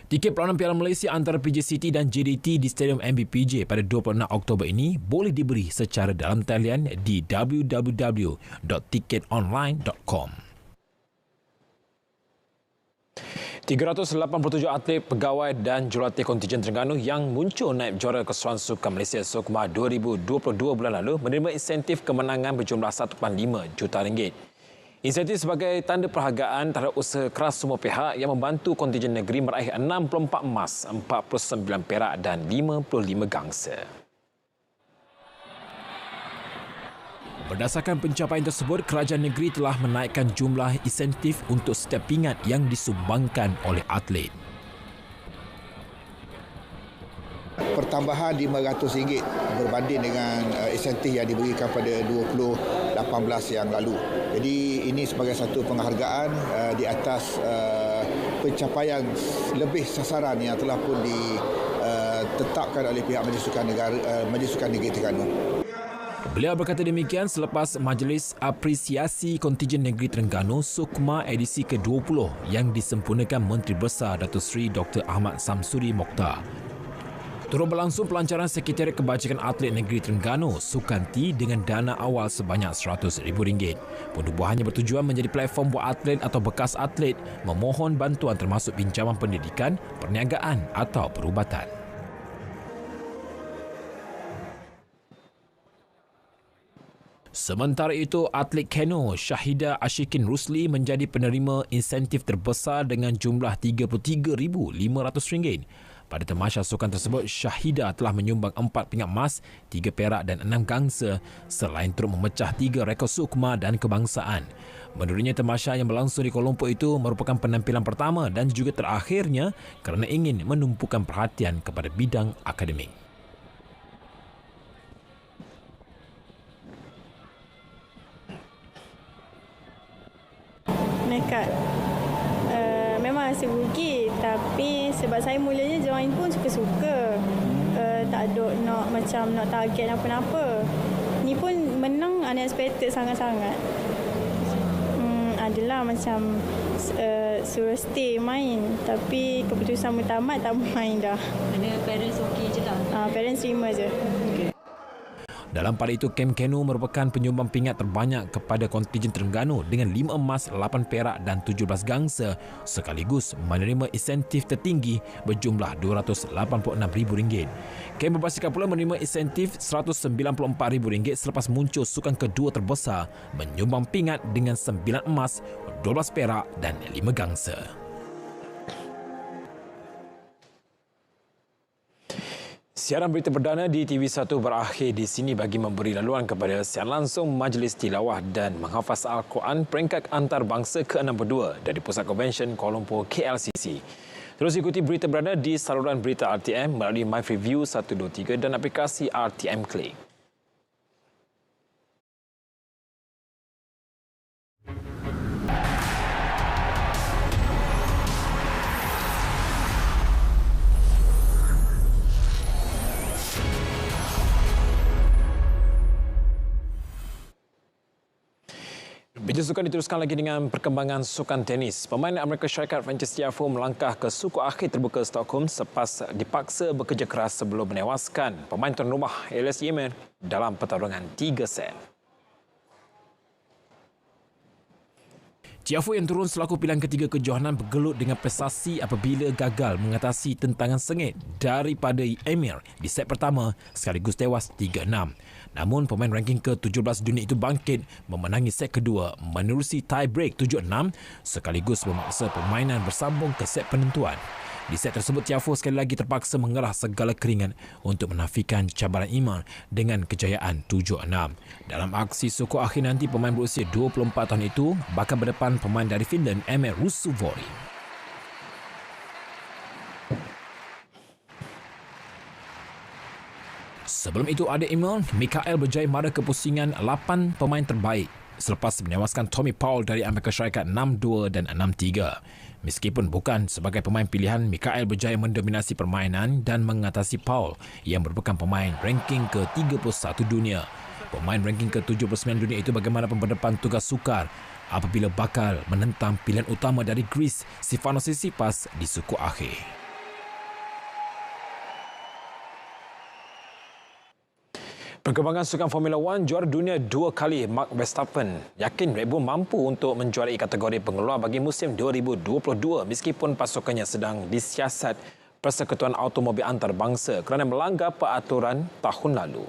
[SPEAKER 20] Tiket perlawanan Piala Malaysia antara PJCT dan JDT di Stadium MBPJ pada 26 Oktober ini boleh diberi secara dalam talian di www.tiketonline.com. 387 atlet, pegawai dan jurulatih kontijen Terengganu yang muncul naib juara Keseluruhan Sukan Malaysia Sokma 2022 bulan lalu menerima insentif kemenangan berjumlah 1.5 juta ringgit. Insentif sebagai tanda perhargaan terhadap usaha keras semua pihak yang membantu kontijen negeri meraih 64 emas, 49 perak dan 55 gangsa. Berdasarkan pencapaian tersebut, kerajaan negeri telah menaikkan jumlah insentif untuk setiap pingat yang disumbangkan oleh atlet.
[SPEAKER 5] Pertambahan RM500 berbanding dengan insentif yang diberikan pada 2018 yang lalu. Jadi ini sebagai satu penghargaan di atas pencapaian lebih sasaran yang telah pun ditetapkan oleh pihak Majlis Sukan Negeri Terengganu.
[SPEAKER 20] Beliau berkata demikian selepas Majlis Apresiasi Kontijen Negeri Terengganu SUKMA edisi ke-20 yang disempurnakan Menteri Besar Datuk Seri Dr. Ahmad Samsuri Mokhtar. Turut berlangsung pelancaran Sekretariat Kebajikan Atlet Negeri Terengganu Sukanti dengan dana awal sebanyak RM100,000. Penubuhannya bertujuan menjadi platform buat atlet atau bekas atlet memohon bantuan termasuk pinjaman pendidikan, perniagaan atau perubatan. Sementara itu, atlet keno Syahidah Ashikin Rusli menjadi penerima insentif terbesar dengan jumlah RM33,500. Pada tamasya sukan tersebut, Syahidah telah menyumbang 4 pingat emas, 3 perak dan 6 gangsa selain turut memecah 3 rekod sukma dan kebangsaan. Menurutnya, tamasya yang berlangsung di Kuala Lumpur itu merupakan penampilan pertama dan juga terakhirnya kerana ingin menumpukan perhatian kepada bidang akademik.
[SPEAKER 7] Nekat. Memang rasa rugi, tapi sebab saya mulanya join pun suka-suka. Tak ada nak target apa-apa. Ni pun menang unexpected sangat-sangat. Adalah macam suruh stay main, tapi keputusan mutamat tak main dah.
[SPEAKER 8] Ada parents okey je lah?
[SPEAKER 7] Parents terima je.
[SPEAKER 20] Dalam pada itu, Kem Keno merupakan penyumbang pingat terbanyak kepada kontijen Terengganu dengan 5 emas, 8 perak dan 17 gangsa sekaligus menerima insentif tertinggi berjumlah RM286,000. Kem berpastikan pula menerima insentif RM194,000 selepas muncul sukan kedua terbesar menyumbang pingat dengan 9 emas, 12 perak dan 5 gangsa. Siaran berita perdana di TV1 berakhir di sini bagi memberi laluan kepada siaran langsung Majlis Tilawah dan Menghafaz Al-Quran peringkat antarabangsa ke-62 dari Pusat Konvensyen Kuala Lumpur KLCC. Terus ikuti berita perdana di saluran berita RTM melalui MyFreeview 123 dan aplikasi RTM Click. Berita sukan diteruskan lagi dengan perkembangan sukan tenis. Pemain Amerika Syarikat Frances Tiafoe melangkah ke suku akhir terbuka Stockholm selepas dipaksa bekerja keras sebelum menewaskan pemain tuan rumah Elias Ymer dalam pertarungan 3 set. Tiafoe yang turun selaku pilihan ketiga kejohanan bergelut dengan prestasi apabila gagal mengatasi tentangan sengit daripada Emir di set pertama sekaligus tewas 3-6. Namun pemain ranking ke-17 dunia itu bangkit memenangi set kedua menerusi tie break 7-6 sekaligus memaksa permainan bersambung ke set penentuan. Di set tersebut, Tiafoe sekali lagi terpaksa mengerah segala keringat untuk menafikan cabaran Iman dengan kejayaan 7-6. Dalam aksi suku akhir nanti, pemain berusia 24 tahun itu bakal berdepan pemain dari Finland, Emil Rusuvori. Sebelum itu, adik Emil, Mikael berjaya mara ke pusingan 8 pemain terbaik selepas menewaskan Tommy Paul dari Amerika Syarikat 6-2 dan 6-3. Meskipun bukan sebagai pemain pilihan, Mikael berjaya mendominasi permainan dan mengatasi Paul yang merupakan pemain ranking ke-31 dunia. Pemain ranking ke-79 dunia itu bagaimanapun berdepan tugas sukar apabila bakal menentang pilihan utama dari Greece, Stefanos Tsitsipas di suku akhir. Perkembangan sukan Formula 1, juara dunia 2 kali Max Verstappen yakin Red Bull mampu untuk menjuarai kategori pengeluar bagi musim 2022 meskipun pasukannya sedang disiasat Persekutuan Automobil Antarabangsa kerana melanggar peraturan tahun lalu.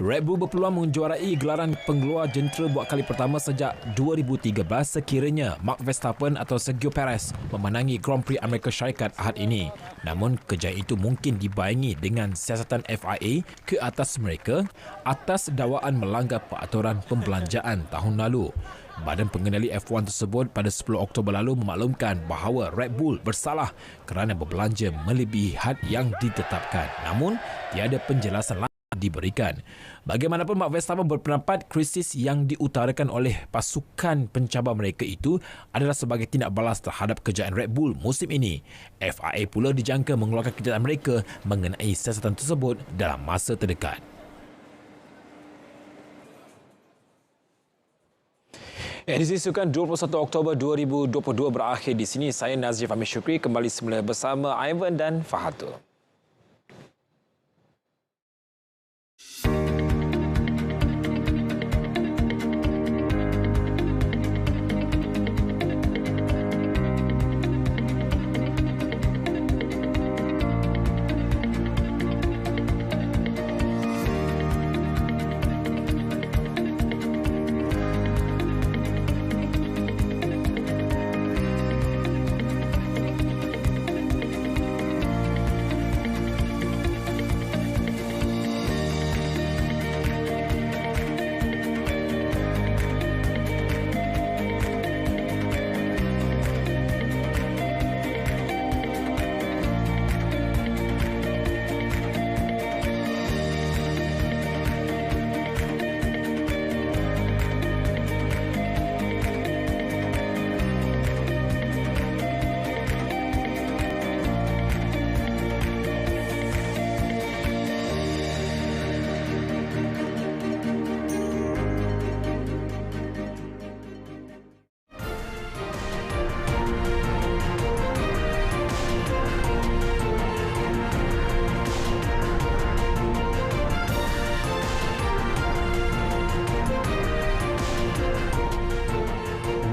[SPEAKER 20] Red Bull berpeluang menjuarai gelaran pengeluar jentera buat kali pertama sejak 2013 sekiranya Max Verstappen atau Sergio Perez memenangi Grand Prix Amerika Syarikat Ahad ini. Namun kejayaan itu mungkin dibayangi dengan siasatan FIA ke atas mereka atas dakwaan melanggar peraturan pembelanjaan tahun lalu. Badan Pengendali F1 tersebut pada 10 Oktober lalu memaklumkan bahawa Red Bull bersalah kerana berbelanja melebihi had yang ditetapkan. Namun tiada penjelasan diberikan. Bagaimanapun, Mark Verstappen berpendapat krisis yang diutarakan oleh pasukan pencabar mereka itu adalah sebagai tindak balas terhadap kejayaan Red Bull musim ini. FIA pula dijangka mengeluarkan kenyataan mereka mengenai siasatan tersebut dalam masa terdekat. Edisi Sukan 21 Oktober 2022 berakhir di sini. Saya Nazif Ahmed Syukri kembali semula bersama Ivan dan Fahatul.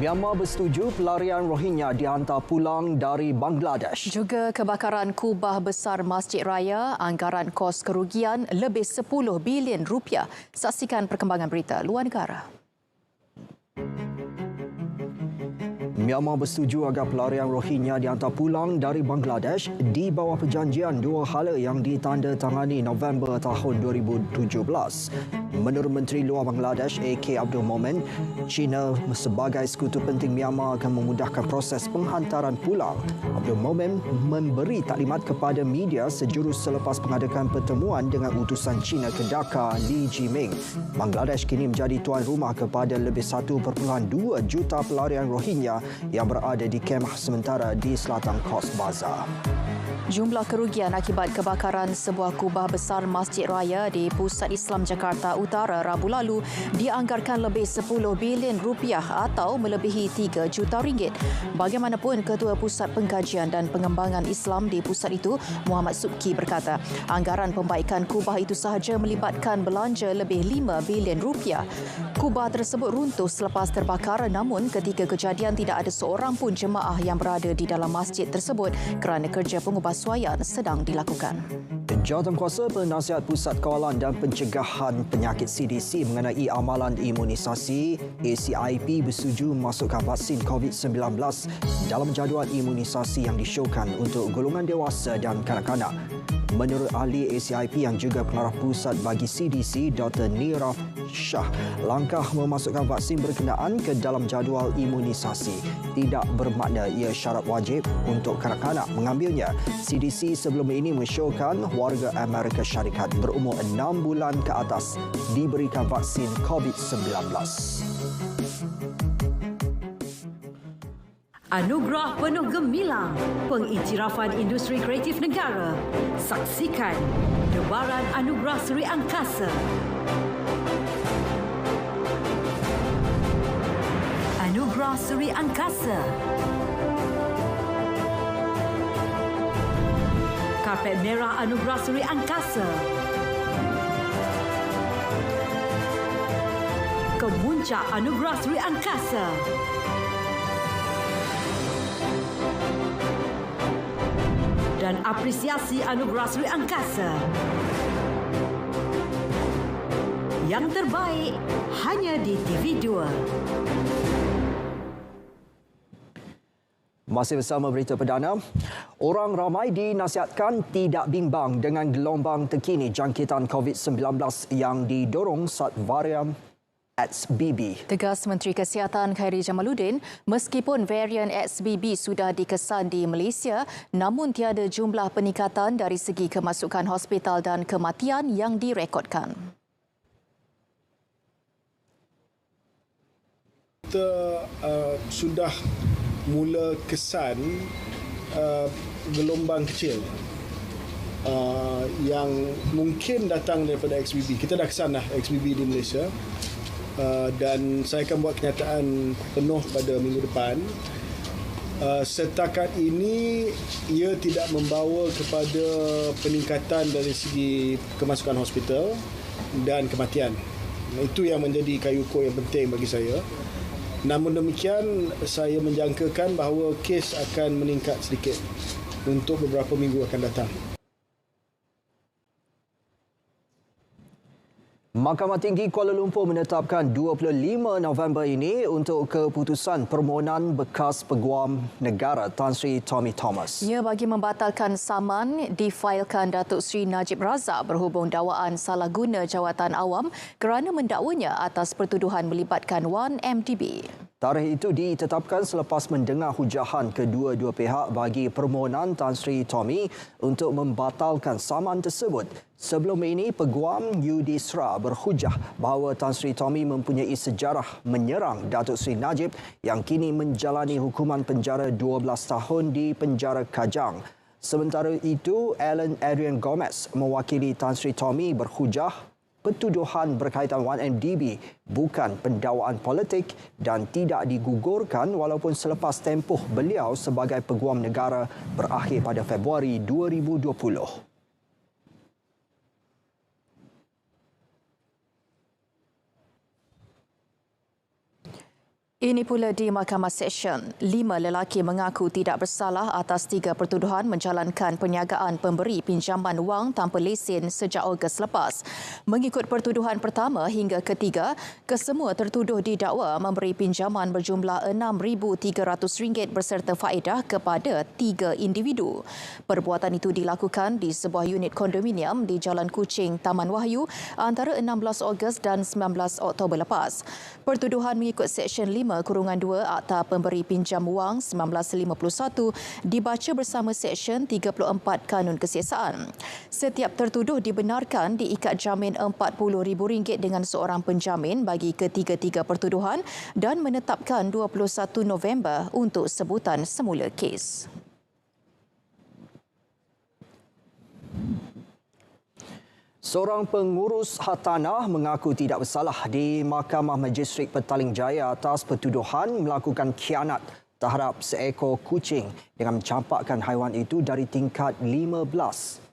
[SPEAKER 2] Myanmar bersetuju pelarian Rohingya dihantar pulang dari Bangladesh.
[SPEAKER 1] Juga kebakaran kubah besar Masjid Raya, anggaran kos kerugian lebih 10 bilion rupiah. Saksikan perkembangan berita luar negara.
[SPEAKER 2] Myanmar bersetuju agar pelarian Rohingya dihantar pulang dari Bangladesh di bawah perjanjian dua hala yang ditandatangani November tahun 2017. Menurut Menteri Luar Bangladesh AK Abdul Momen, China sebagai sekutu penting Myanmar akan memudahkan proses penghantaran pulang. Abdul Momen memberi taklimat kepada media sejurus selepas mengadakan pertemuan dengan utusan China ke Dhaka, Lee Jiming. Bangladesh kini menjadi tuan rumah kepada lebih 1.2 juta pelarian Rohingya yang berada di kemah sementara di selatan Cox's Bazar.
[SPEAKER 1] Jumlah kerugian akibat kebakaran sebuah kubah besar Masjid Raya di Pusat Islam Jakarta Utara Rabu lalu dianggarkan lebih 10 bilion rupiah atau melebihi 3 juta ringgit. Bagaimanapun, Ketua Pusat Pengkajian dan Pengembangan Islam di pusat itu, Muhammad Subki berkata, anggaran pembaikan kubah itu sahaja melibatkan belanja lebih 5 bilion rupiah. Kubah tersebut runtuh selepas terbakar, namun ketika kejadian tidak ada seorang pun jemaah yang berada di dalam masjid tersebut kerana kerja pengubahsuaian sedang dilakukan.
[SPEAKER 2] Jawatankuasa Penasihat Pusat Kawalan dan Pencegahan Penyakit CDC mengenai amalan imunisasi ACIP bersetuju memasukkan vaksin COVID-19 dalam jadual imunisasi yang disyorkan untuk golongan dewasa dan kanak-kanak. Menurut ahli ACIP yang juga pengarah pusat bagi CDC, Dr. Niraf Shah, langkah memasukkan vaksin berkenaan ke dalam jadual imunisasi tidak bermakna ia syarat wajib untuk kanak-kanak mengambilnya. CDC sebelum ini mensyorkan warga Amerika Syarikat berumur 6 bulan ke atas diberikan vaksin COVID-19.
[SPEAKER 11] Anugerah penuh gemilang pengiktirafan industri kreatif negara. Saksikan Debaran Anugerah Seri Angkasa. Anugerah Seri Angkasa. Karpet Merah Anugerah Seri Angkasa. Kemuncak Anugerah Seri Angkasa. Dan apresiasi Anugerah Seri Angkasa. Yang terbaik hanya di TV2.
[SPEAKER 2] Masih bersama berita perdana. Orang ramai dinasihatkan tidak bimbang dengan gelombang terkini jangkitan COVID-19 yang didorong saat varian XBB.
[SPEAKER 1] Tegas Menteri Kesihatan Khairi Jamaluddin, meskipun varian XBB sudah dikesan di Malaysia, namun tiada jumlah peningkatan dari segi kemasukan hospital dan kematian yang direkodkan.
[SPEAKER 13] Kita sudah mula kesan gelombang kecil yang mungkin datang daripada XBB. Kita dah kesan dah XBB di Malaysia dan saya akan buat kenyataan penuh pada minggu depan. Setakat ini ia tidak membawa kepada peningkatan dari segi kemasukan hospital dan kematian. Itu yang menjadi kayu ukur yang penting bagi saya. Namun demikian, saya menjangkakan bahawa kes akan meningkat sedikit untuk beberapa minggu akan datang.
[SPEAKER 2] Mahkamah Tinggi Kuala Lumpur menetapkan 25 November ini untuk keputusan permohonan bekas Peguam Negara Tan Sri Tommy Thomas.
[SPEAKER 1] Ia bagi membatalkan saman difailkan Datuk Seri Najib Razak berhubung dakwaan salah guna jawatan awam kerana mendakwanya atas pertuduhan melibatkan Wan MDB.
[SPEAKER 2] Tarikh itu ditetapkan selepas mendengar hujahan kedua-dua pihak bagi permohonan Tan Sri Tommy untuk membatalkan saman tersebut. Sebelum ini, Peguam Yudisra berhujah bahawa Tan Sri Tommy mempunyai sejarah menyerang Datuk Seri Najib yang kini menjalani hukuman penjara 12 tahun di penjara Kajang. Sementara itu, Alan Adrian Gomez mewakili Tan Sri Tommy berhujah pertuduhan berkaitan 1MDB bukan pendakwaan politik dan tidak digugurkan walaupun selepas tempoh beliau sebagai Peguam Negara berakhir pada Februari 2020.
[SPEAKER 1] Ini pula di Mahkamah Seksyen. 5 lelaki mengaku tidak bersalah atas 3 pertuduhan menjalankan perniagaan pemberi pinjaman wang tanpa lesen sejak Ogos lepas. Mengikut pertuduhan pertama hingga ketiga, kesemua tertuduh didakwa memberi pinjaman berjumlah RM6,300 berserta faedah kepada 3 individu. Perbuatan itu dilakukan di sebuah unit kondominium di Jalan Kuching, Taman Wahyu antara 16 Ogos dan 19 Oktober lepas. Pertuduhan mengikut Seksyen 5/2 Akta Pemberi Pinjam Wang 1951 dibaca bersama Seksyen 34 Kanun Kesiasaan. Setiap tertuduh dibenarkan diikat jamin RM40,000 dengan seorang penjamin bagi ketiga-tiga pertuduhan dan menetapkan 21 November untuk sebutan semula kes.
[SPEAKER 2] Seorang pengurus hartanah mengaku tidak bersalah di Mahkamah Majistrik Petaling Jaya atas pertuduhan melakukan khianat terhadap seekor kucing dengan mencampakkan haiwan itu dari tingkat 15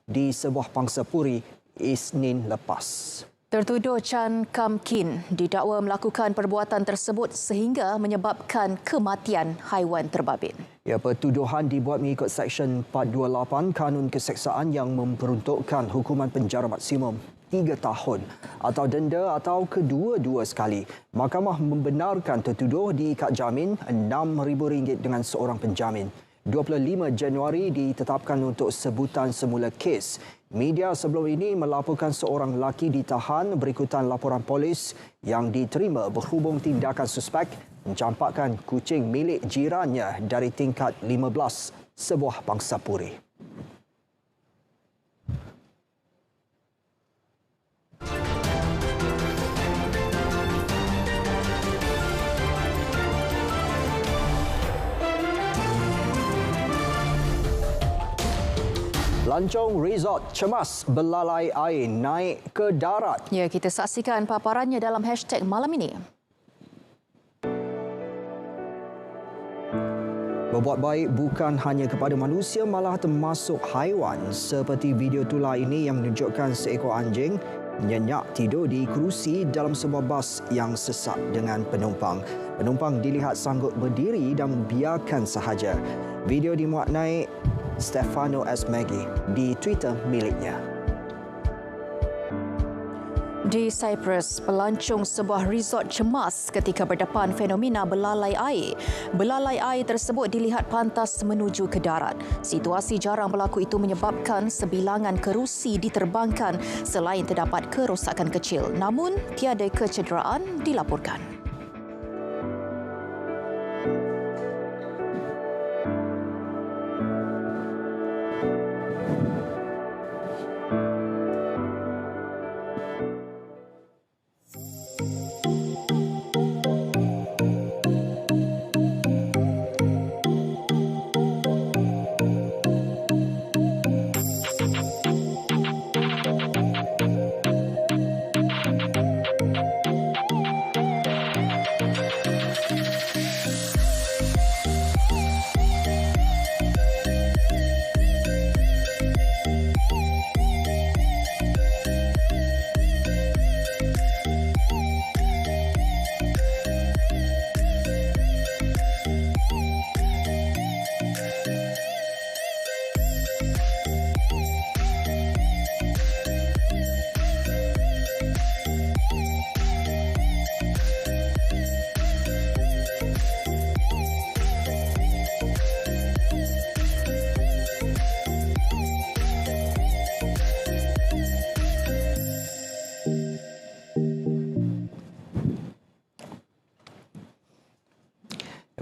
[SPEAKER 2] di sebuah pangsapuri Isnin lepas.
[SPEAKER 1] Tertuduh Chan Kam Kin didakwa melakukan perbuatan tersebut sehingga menyebabkan kematian haiwan terbabit.
[SPEAKER 2] Ya, pertuduhan dibuat mengikut Seksyen 428 Kanun Keseksaan yang memperuntukkan hukuman penjara maksimum 3 tahun atau denda atau kedua-dua sekali. Mahkamah membenarkan tertuduh diikat jamin RM6,000 dengan seorang penjamin. 25 Januari ditetapkan untuk sebutan semula kes. Media sebelum ini melaporkan seorang lelaki ditahan berikutan laporan polis yang diterima berhubung tindakan suspek mencampakkan kucing milik jirannya dari tingkat 15 sebuah pangsapuri. Lancong Resort cemas belalai air naik ke darat.
[SPEAKER 1] Ya, kita saksikan paparannya dalam hashtag malam ini.
[SPEAKER 2] Berbuat baik bukan hanya kepada manusia, malah termasuk haiwan. Seperti video tular ini yang menunjukkan seekor anjing nyenyak tidur di kerusi dalam sebuah bas yang sesak dengan penumpang. Penumpang dilihat sanggup berdiri dan membiarkan sahaja. Video dimuat naik Stefano S. Maggie di Twitter miliknya.
[SPEAKER 1] Di Cyprus, pelancong sebuah resort cemas ketika berdepan fenomena belalai air. Belalai air tersebut dilihat pantas menuju ke darat. Situasi jarang berlaku itu menyebabkan sebilangan kerusi diterbangkan selain terdapat kerosakan kecil. Namun, tiada kecederaan dilaporkan.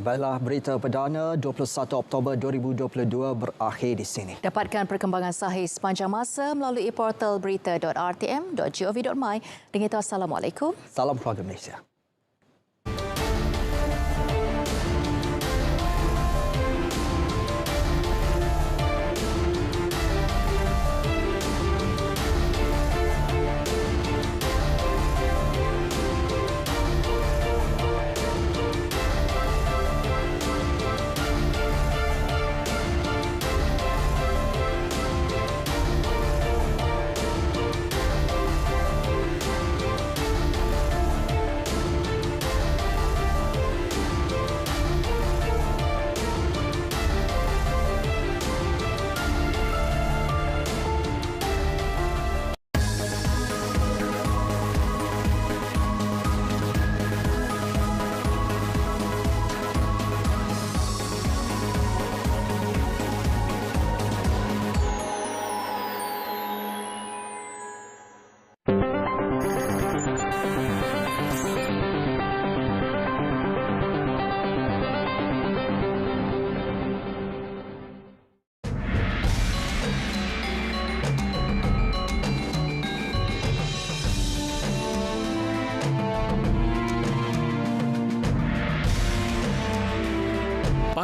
[SPEAKER 2] Baiklah, berita perdana 21 Oktober 2022 berakhir di sini.
[SPEAKER 1] Dapatkan perkembangan sahih sepanjang masa melalui portal berita.rtm.gov.my. Dengan itu, Assalamualaikum.
[SPEAKER 2] Salam keluarga Malaysia.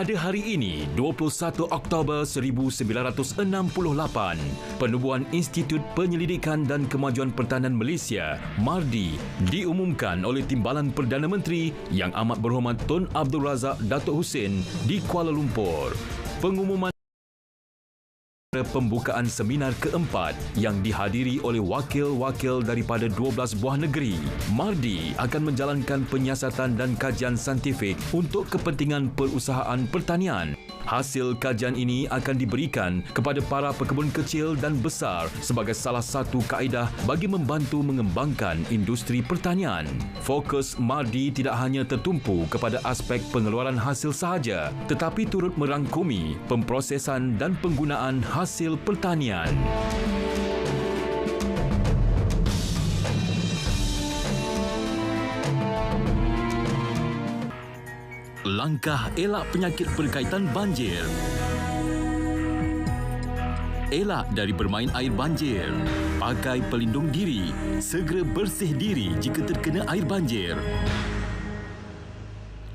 [SPEAKER 12] Pada hari ini, 21 Oktober 1968, Penubuhan Institut Penyelidikan dan Kemajuan Pertahanan Malaysia, MARDI, diumumkan oleh Timbalan Perdana Menteri Yang Amat Berhormat Tun Abdul Razak Datuk Hussein di Kuala Lumpur. Pengumuman pembukaan seminar keempat yang dihadiri oleh wakil-wakil daripada 12 buah negeri. MARDI akan menjalankan penyiasatan dan kajian saintifik untuk kepentingan perusahaan pertanian. Hasil kajian ini akan diberikan kepada para pekebun kecil dan besar sebagai salah satu kaedah bagi membantu mengembangkan industri pertanian. Fokus MARDI tidak hanya tertumpu kepada aspek pengeluaran hasil sahaja, tetapi turut merangkumi pemprosesan dan penggunaan hasil pertanian. Langkah elak penyakit berkaitan banjir. Elak dari bermain air banjir. Pakai pelindung diri. Segera bersih diri jika terkena air banjir.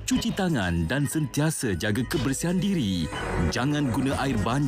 [SPEAKER 12] Cuci tangan dan sentiasa jaga kebersihan diri. Jangan guna air banjir